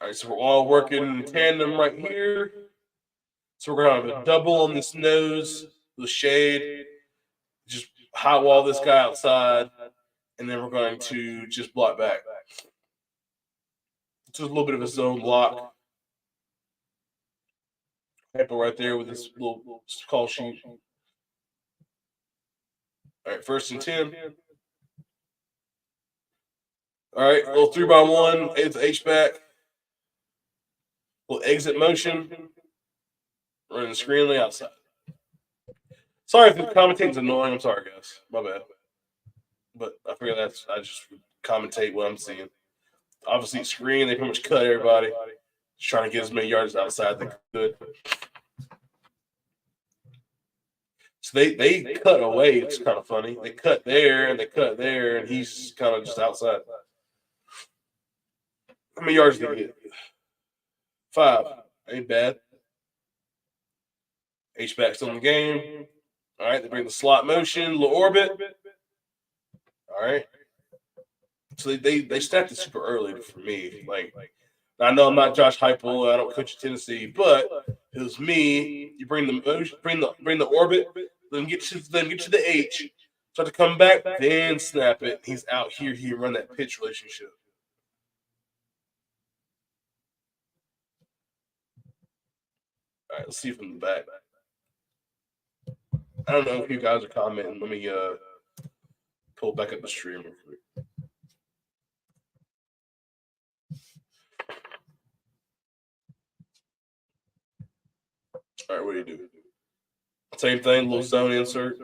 All right, so we're all working in tandem right here. So we're going to have a double on this nose, the shade, just hot wall this guy outside, and then we're going to just block back. Just a little bit of a zone block. Heupel right there with this little call sheet. All right, 1st and 10. All right, little 3-by-1, H back. Little exit motion. Running the screen on the outside. Sorry if the commentating's annoying. I'm sorry, guys. My bad. But I figure I just commentate what I'm seeing. Obviously, screen, they pretty much cut everybody. Just trying to get as many yards outside they could. So they cut away. It's kind of funny. They cut there and they cut there, and he's kind of just outside. How many yards did he get? 5. Ain't bad. H-back still in the game. All right, they bring the slot motion, little orbit. All right. So they snapped it super early for me. Like, I know I'm not Josh Heupel. I don't coach at Tennessee, but it was me. You bring the motion, bring the orbit, then get to the H, start to come back, then snap it. He's out here. He run that pitch relationship. All right, let's see from the back. I don't know if you guys are commenting. Let me pull back up the stream real quick. All right, what do you do? Same thing, little zone insert.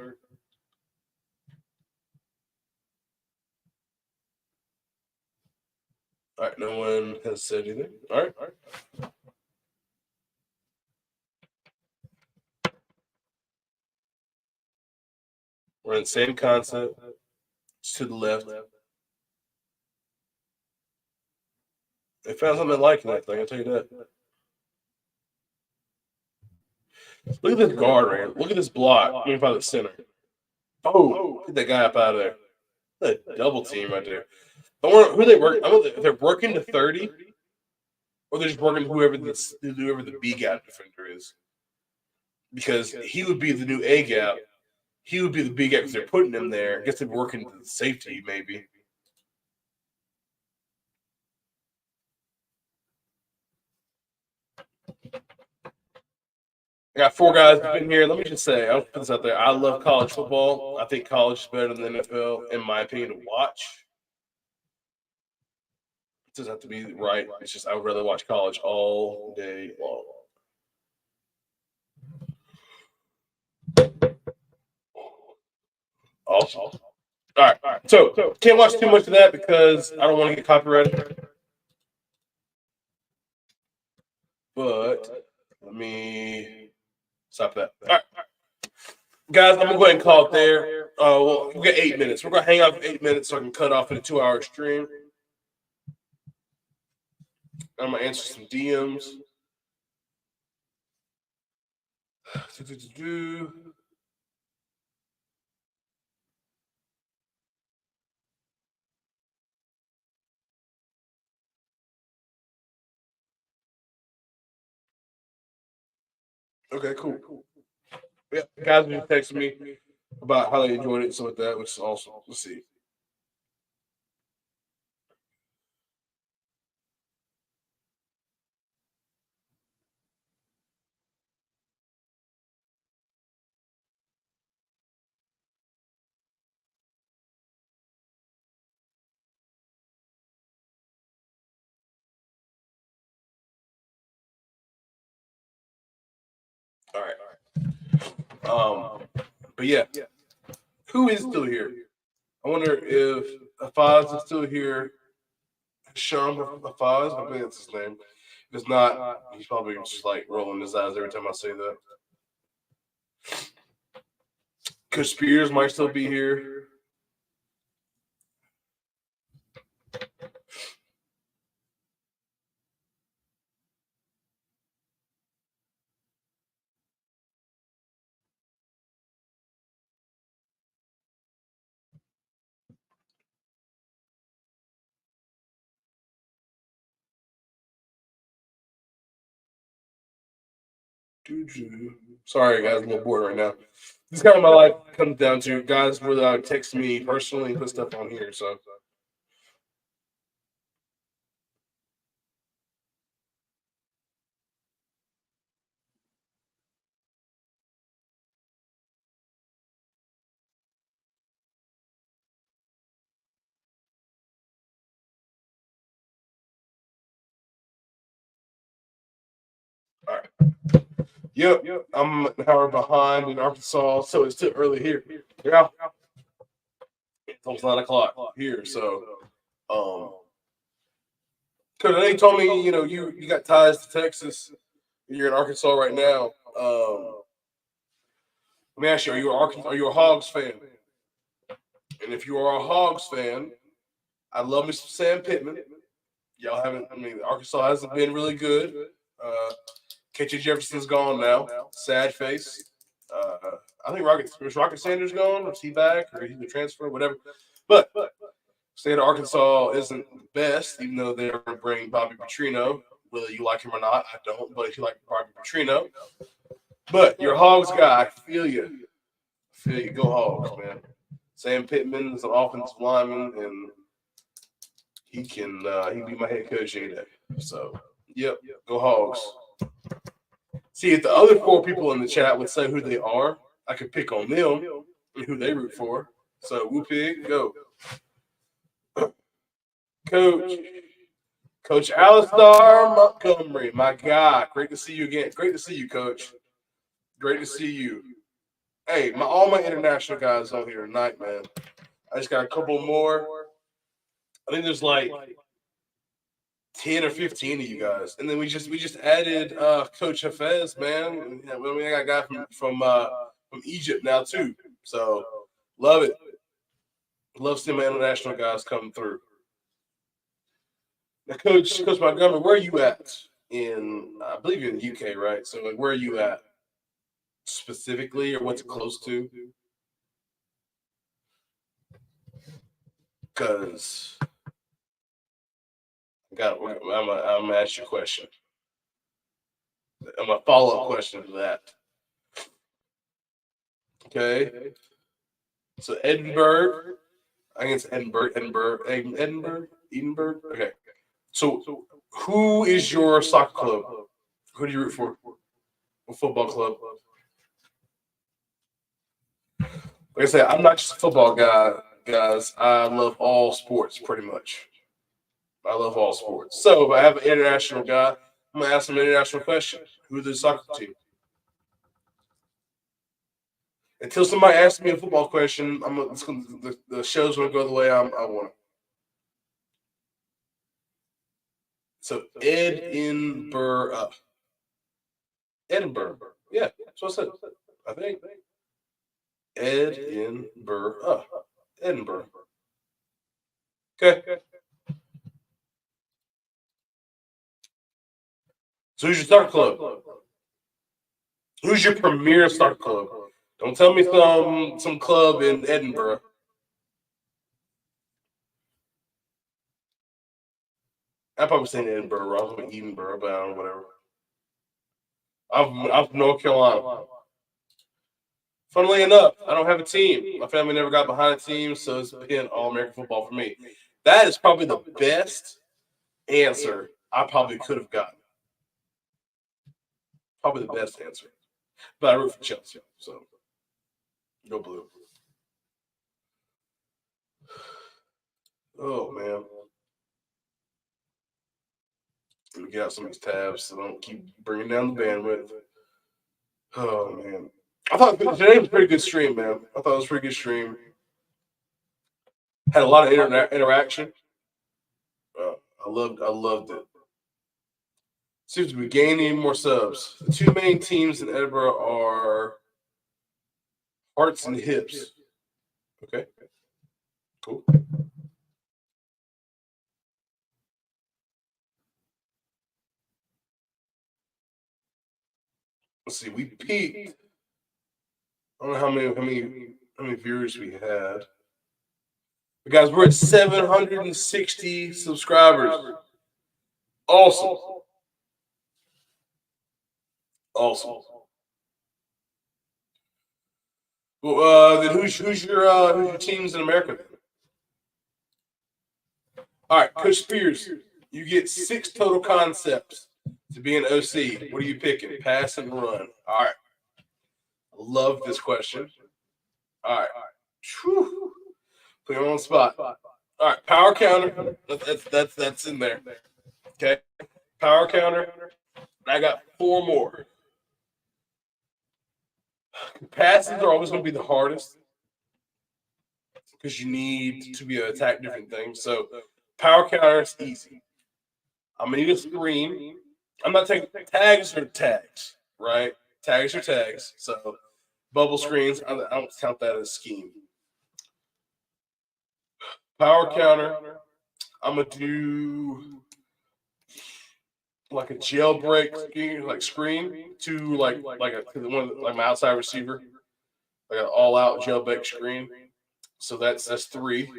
All right, no one has said anything. All right. We're in the same concept. It's to the left. They found something liking that thing, I'll tell you that. Look at this guard right here. Look at this block. Let me find the center. Oh, get that guy up out of there. That's a double team right there. I wonder who they work. I don't know if they're working to 30 or they're just working whoever the B gap defender is. Because he would be the new A gap. He would be the B gap because they're putting him there. I guess they're working to the safety, maybe. I got 4 guys in here. Let me just say, I'll put this out there. I love college football. I think college is better than the NFL, in my opinion, to watch. It doesn't have to be right. It's just I would rather watch college all day long. Awesome. All right. So can't watch too much of that because I don't want to get copyrighted. But let me stop that. All right. Guys, I'm gonna go ahead and call it there. Well, we got 8 minutes. We're gonna hang out for 8 minutes so I can cut off in a 2-hour stream. I'm gonna answer some DMs. Okay, cool. Yeah, guys just texted me about how they enjoyed it, so with that, which is awesome. Let's see. All right. But yeah, who is still here? I wonder if Afaz is still here. Sean Afaz, I think that's his name. If it's not, he's probably just like rolling his eyes every time I say that. Coach Spears might still be here. Sorry, guys, I'm a little bored right now. This is kind of my life comes down to guys will text me personally and put stuff on here. So. All right. Yep. I'm an hour behind in Arkansas, so it's too early here. Yeah. It's almost 9 o'clock here, so because they told me, you got ties to Texas, and you're in Arkansas right now. Let me ask you: are you a Hogs fan? And if you are a Hogs fan, I love me some Sam Pittman. Y'all haven't. I mean, Arkansas hasn't been really good. KJ Jefferson's gone now. Sad face. Uh, I think Rocket Sanders gone. Is he back or he's a transfer, whatever? But state of Arkansas isn't the best, even though they're going to bring Bobby Petrino. Whether you like him or not, I don't. But if you like Bobby Petrino, but your Hogs guy, I feel you. I feel you. Go Hogs, man. Sam Pittman is an offensive lineman, and he can be my head coach any day. So, yep, go Hogs. See, if the other four people in the chat would say who they are, I could pick on them and who they root for. So, Whoopig, go. Coach Alistar Montgomery, my guy. Great to see you again. Great to see you, Coach. Great to see you. Hey, all my international guys on here tonight, man. I just got a couple more. I think there's like 10 or 15 of you guys. And then we just added Coach Hafez, man. We got a guy from Egypt now too. So love it. Love seeing my international guys come through. Now, Coach Montgomery, where are you at? I believe you're in the UK, right? So like, where are you at specifically, or what's it close to? Because I'm gonna ask you a question. I'm gonna follow up question to that. Okay. So Edinburgh. I think it's Edinburgh. Okay. So who is your soccer club? Who do you root for? What football club? Like I said, I'm not just a football guy, guys. I love all sports pretty much. I love all sports. So if I have an international guy, I'm gonna ask him an international question. Who's the soccer team? Until somebody asks me a football question, the show's gonna go the way I want it. So Edinburgh. Edinburgh. Yeah, that's what I said. I think. Edinburgh. Edinburgh. Okay. So who's your soccer club? Who's your premier soccer club? Don't tell me some club in Edinburgh. I probably saying Edinburgh. I was from Edinburgh, but I don't know, whatever. I'm from North Carolina. Funnily enough, I don't have a team. My family never got behind a team, so it's been all American football for me. That is probably the best answer I probably could have gotten. Probably the best answer. But I root for Chelsea, so go blue. Oh man. Let me get out some of these tabs so I don't keep bringing down the bandwidth. Oh man. I thought today was a pretty good stream, man. I thought it was a pretty good stream. Had a lot of interaction. I loved it. Seems to be gaining more subs. The two main teams in Edinburgh are Hearts and Hips. Okay. Cool. Let's see. We peaked. I don't know how many viewers we had. But guys, we're at 760 subscribers. Awesome. Awesome. Well, then who's your teams in America? All right, Coach Spears, you get 6 total concepts to be an OC. What are you picking? Pass and run. All right. Love this question. All right. Whew. Put you on the spot. All right, power counter. That's in there. Okay. Power counter. I got 4 more. Passes are always going to be the hardest because you need to be able to attack different things. So power counter is easy. I'm going to need a screen. I'm not taking tags or tags, right? Tags or tags. So Bubble screens, I don't count that as scheme. Power counter, I'm gonna do like a jailbreak screen to like my outside receiver, like an all out jailbreak screen. So that's three.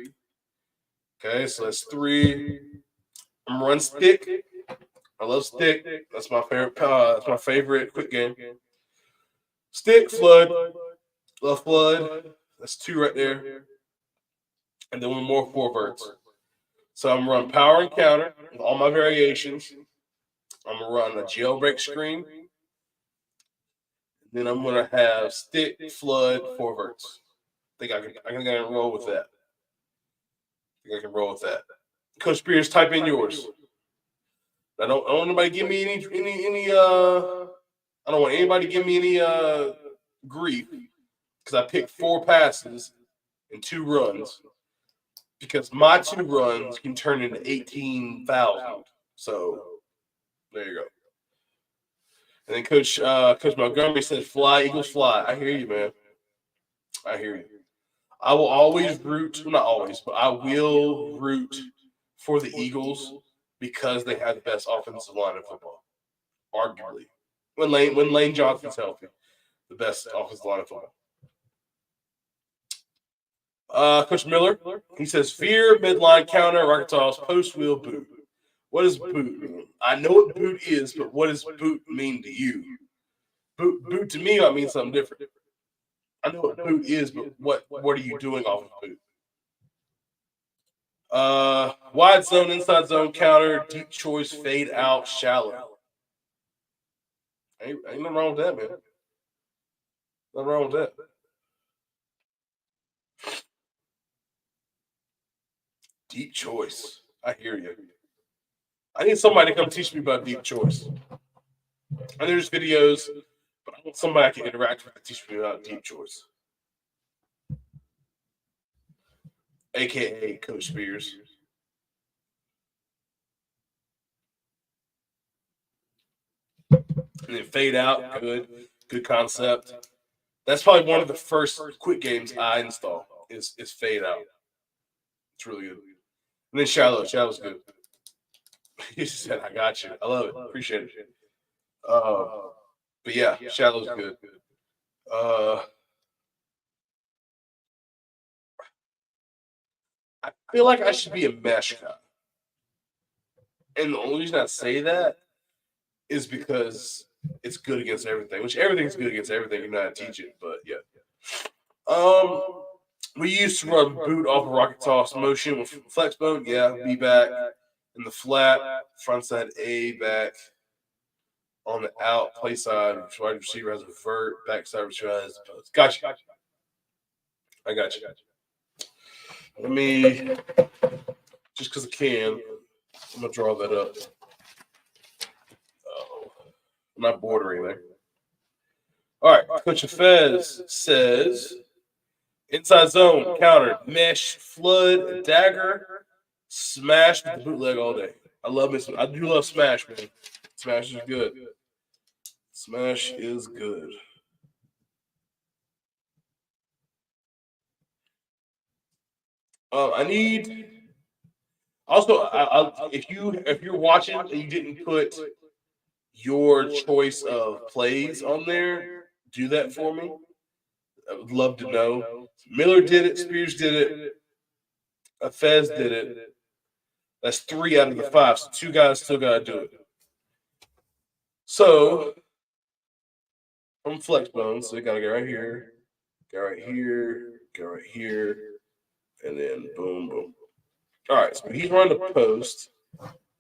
Okay, so that's three. I'm gonna run stick. I love stick. That's my favorite. That's my favorite quick game. Stick flood. Love flood. That's two right there. And then one more four verts. So I'm gonna run power and counter with all my variations. I'm gonna run a jailbreak screen. Then I'm gonna have stick, flood, four verts. I can roll with that. I think I can roll with that. Coach Spears, type in yours. I don't want anybody give me any I don't want anybody to give me any grief because I picked 4 passes and 2 runs because my 2 runs can turn into 18,000. So there you go. And then Coach Montgomery says, "Fly, Eagles, fly." I hear you, man. I hear you. I will always root, well, not always, but I will root for the Eagles because they have the best offensive line in football, arguably. When Lane Johnson's healthy, the best offensive line in football. Coach Miller, he says, "Fear, midline counter, Arkansas post wheel boot." What does boot mean? I know what boot is, but what does boot mean to you? Boot to me might mean something different. I know what boot is, but what are you doing off of boot? Wide zone, inside zone, counter, deep choice, fade out, shallow. Ain't nothing wrong with that, man. Nothing wrong with that. Deep choice. I hear you. I need somebody to come teach me about deep choice. And there's videos, but I want somebody I can interact with to teach me about deep choice. AKA Coach Spears. And then fade out, good concept. That's probably one of the first quick games I install is fade out. It's really good. And then shallow's good. He said, "I got you. I love it. Appreciate it." But yeah, shallow's good. I feel like I should be a mesh guy. And the only reason I say that is because it's good against everything, which everything's good against everything. You know how to teach it, but yeah. We used to run boot off of rocket toss motion with flex bone. Yeah, B back in the flat, front side A back on the out, play side, wide receiver has a vert, backside receiver has a post. Gotcha. I got you. Let me, just because I can, I'm going to draw that up. I'm not bordering there. All right, Coach Fez says, inside zone, counter, mesh, flood, dagger, smash with the bootleg all day. I love it. I do love smash, man. Smash is good. Smash is good. I need. Also, if you're watching and you didn't put your choice of plays on there, do that for me. I would love to know. Miller did it. Spears did it. Fez did it. That's 3 out of the 5. So 2 guys still got to do it. So from flex bones, so we got to go right here, go right here, go right here, and then boom, boom. All right, so he's running the post,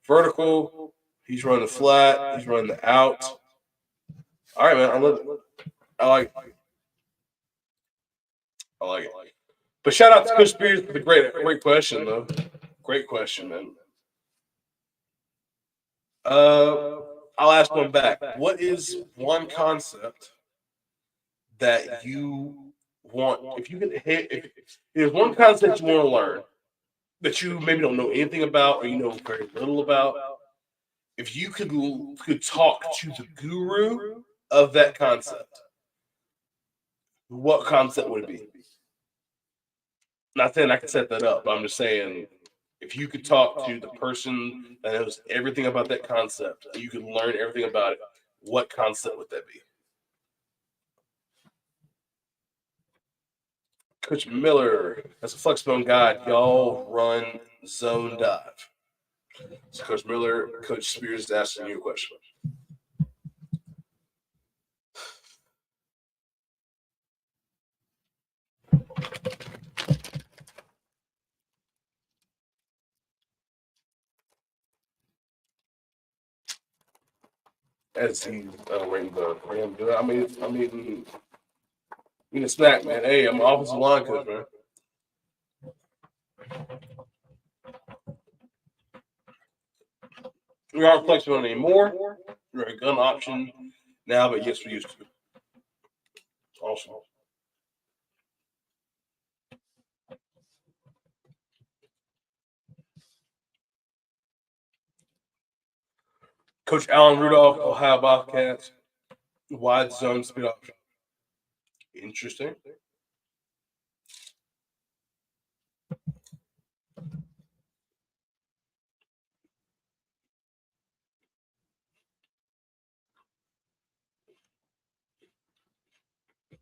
vertical. He's running the flat. He's running the out. All right, man. I love it. I like it. I like it. But shout out to Coach Spears for the great question, though. Great question, man. I'll ask one back. What is one concept that you want? If you can hit, if there's one concept you want to learn that you maybe don't know anything about or you know very little about, if you could talk to the guru of that concept, what concept would it be? Not saying I can set that up, but I'm just saying if you could talk to the person that knows everything about that concept, you could learn everything about it, what concept would that be? Coach Miller, as a Flexbone guide, y'all run zone dive. So Coach Miller, Coach Spears is asking you a question. As he's ready to do it. You can snack, man. Hey, I'm an offensive line coach, man. We aren't flexible anymore. We're a gun option now, but yes, we used to. Awesome. Coach Allen Rudolph, Ohio Bobcats, wide zone speed option. Interesting.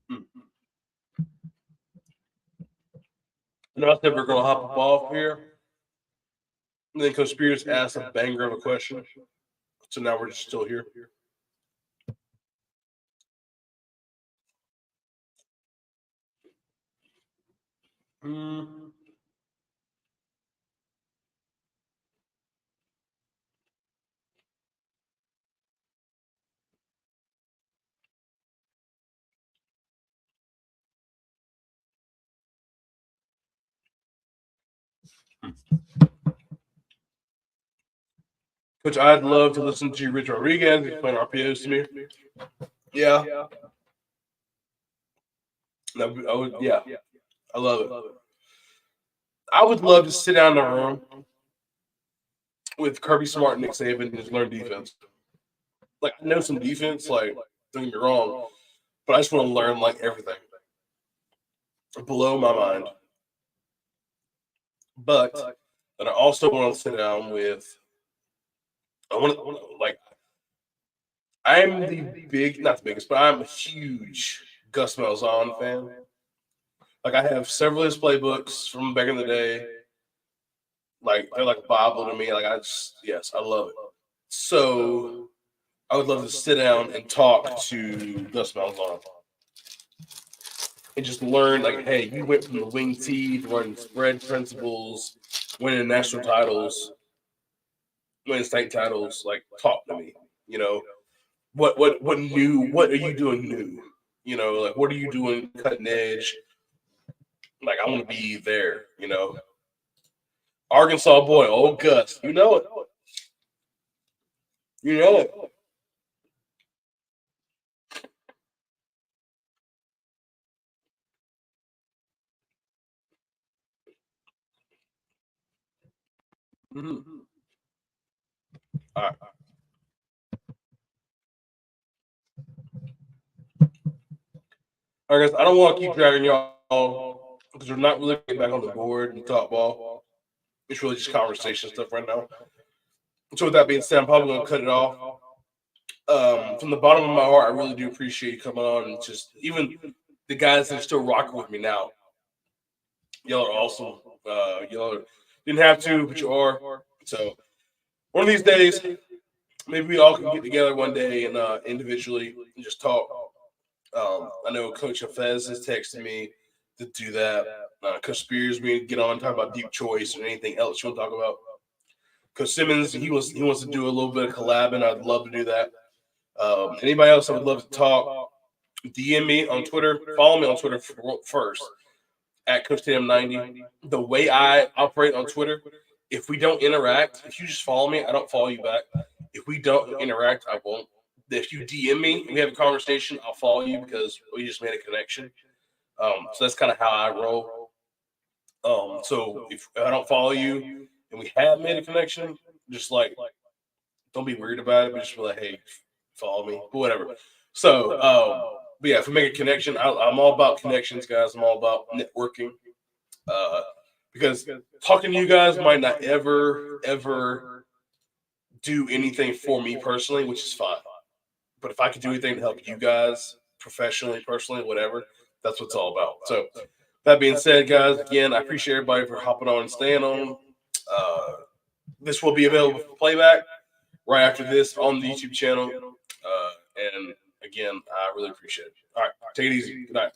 Hmm. And I said we're going to hop off here. And then Coach Spears asked a banger of a question. So now we're just still here. Mm. Coach, I'd love to listen to Rich Rodriguez explain RPOs to me. Yeah. Yeah. I love it. I would love to sit down in a room with Kirby Smart and Nick Saban and just learn defense. Like, I know some defense, like, don't get me wrong, but I just want to learn, like, everything. Blow my mind. But I also want to sit down with, like, I'm not the biggest, but I'm a huge Gus Malzahn fan. Like, I have several of his playbooks from back in the day. Like, they're like a Bible to me. Like, yes, I love it. So I would love to sit down and talk to Gus Malzahn and just learn, like, hey, you went from the wing tee to learning spread principles, winning national titles, winning state titles. Like, talk to me. You know, what new? What are you doing new? You know, like, what are you doing cutting edge? Like, I want to be there. You know, Arkansas boy, old Gus, you know it. You know it. Mm-hmm. All right. I guess I don't want to keep dragging y'all because we're not really getting back on the board and talk ball. It's really just conversation stuff right now. So with that being said, I'm probably going to cut it off. From the bottom of my heart, I really do appreciate you coming on and just even the guys that are still rocking with me now. Y'all are awesome. Y'all didn't have to, but you are. So one of these days, maybe we all can get together one day and individually and just talk. I know Coach Hafez has texted me to do that. Coach Spears, we get on and talk about deep choice or anything else you want to talk about. Coach Simmons, he wants to do a little bit of collabing. I'd love to do that. Anybody else I would love to talk, DM me on Twitter. Follow me on Twitter first at Coach Tatum90. The way I operate on Twitter, if we don't interact, if you just follow me, I don't follow you back. If we don't interact, I won't. If you DM me and we have a conversation, I'll follow you because we just made a connection. So that's kind of how I roll. So if I don't follow you and we have made a connection, just like don't be weird about it, but just be like, hey, follow me, but whatever. So but yeah, if we make a connection, I'm all about connections, guys. I'm all about networking. Because talking to you guys might not ever do anything for me personally, which is fine. But if I could do anything to help you guys professionally, personally, whatever, that's what it's all about. So that being said, guys, again, I appreciate everybody for hopping on and staying on. This will be available for playback right after this on the YouTube channel. And again, I really appreciate it. All right, take it easy. Good night.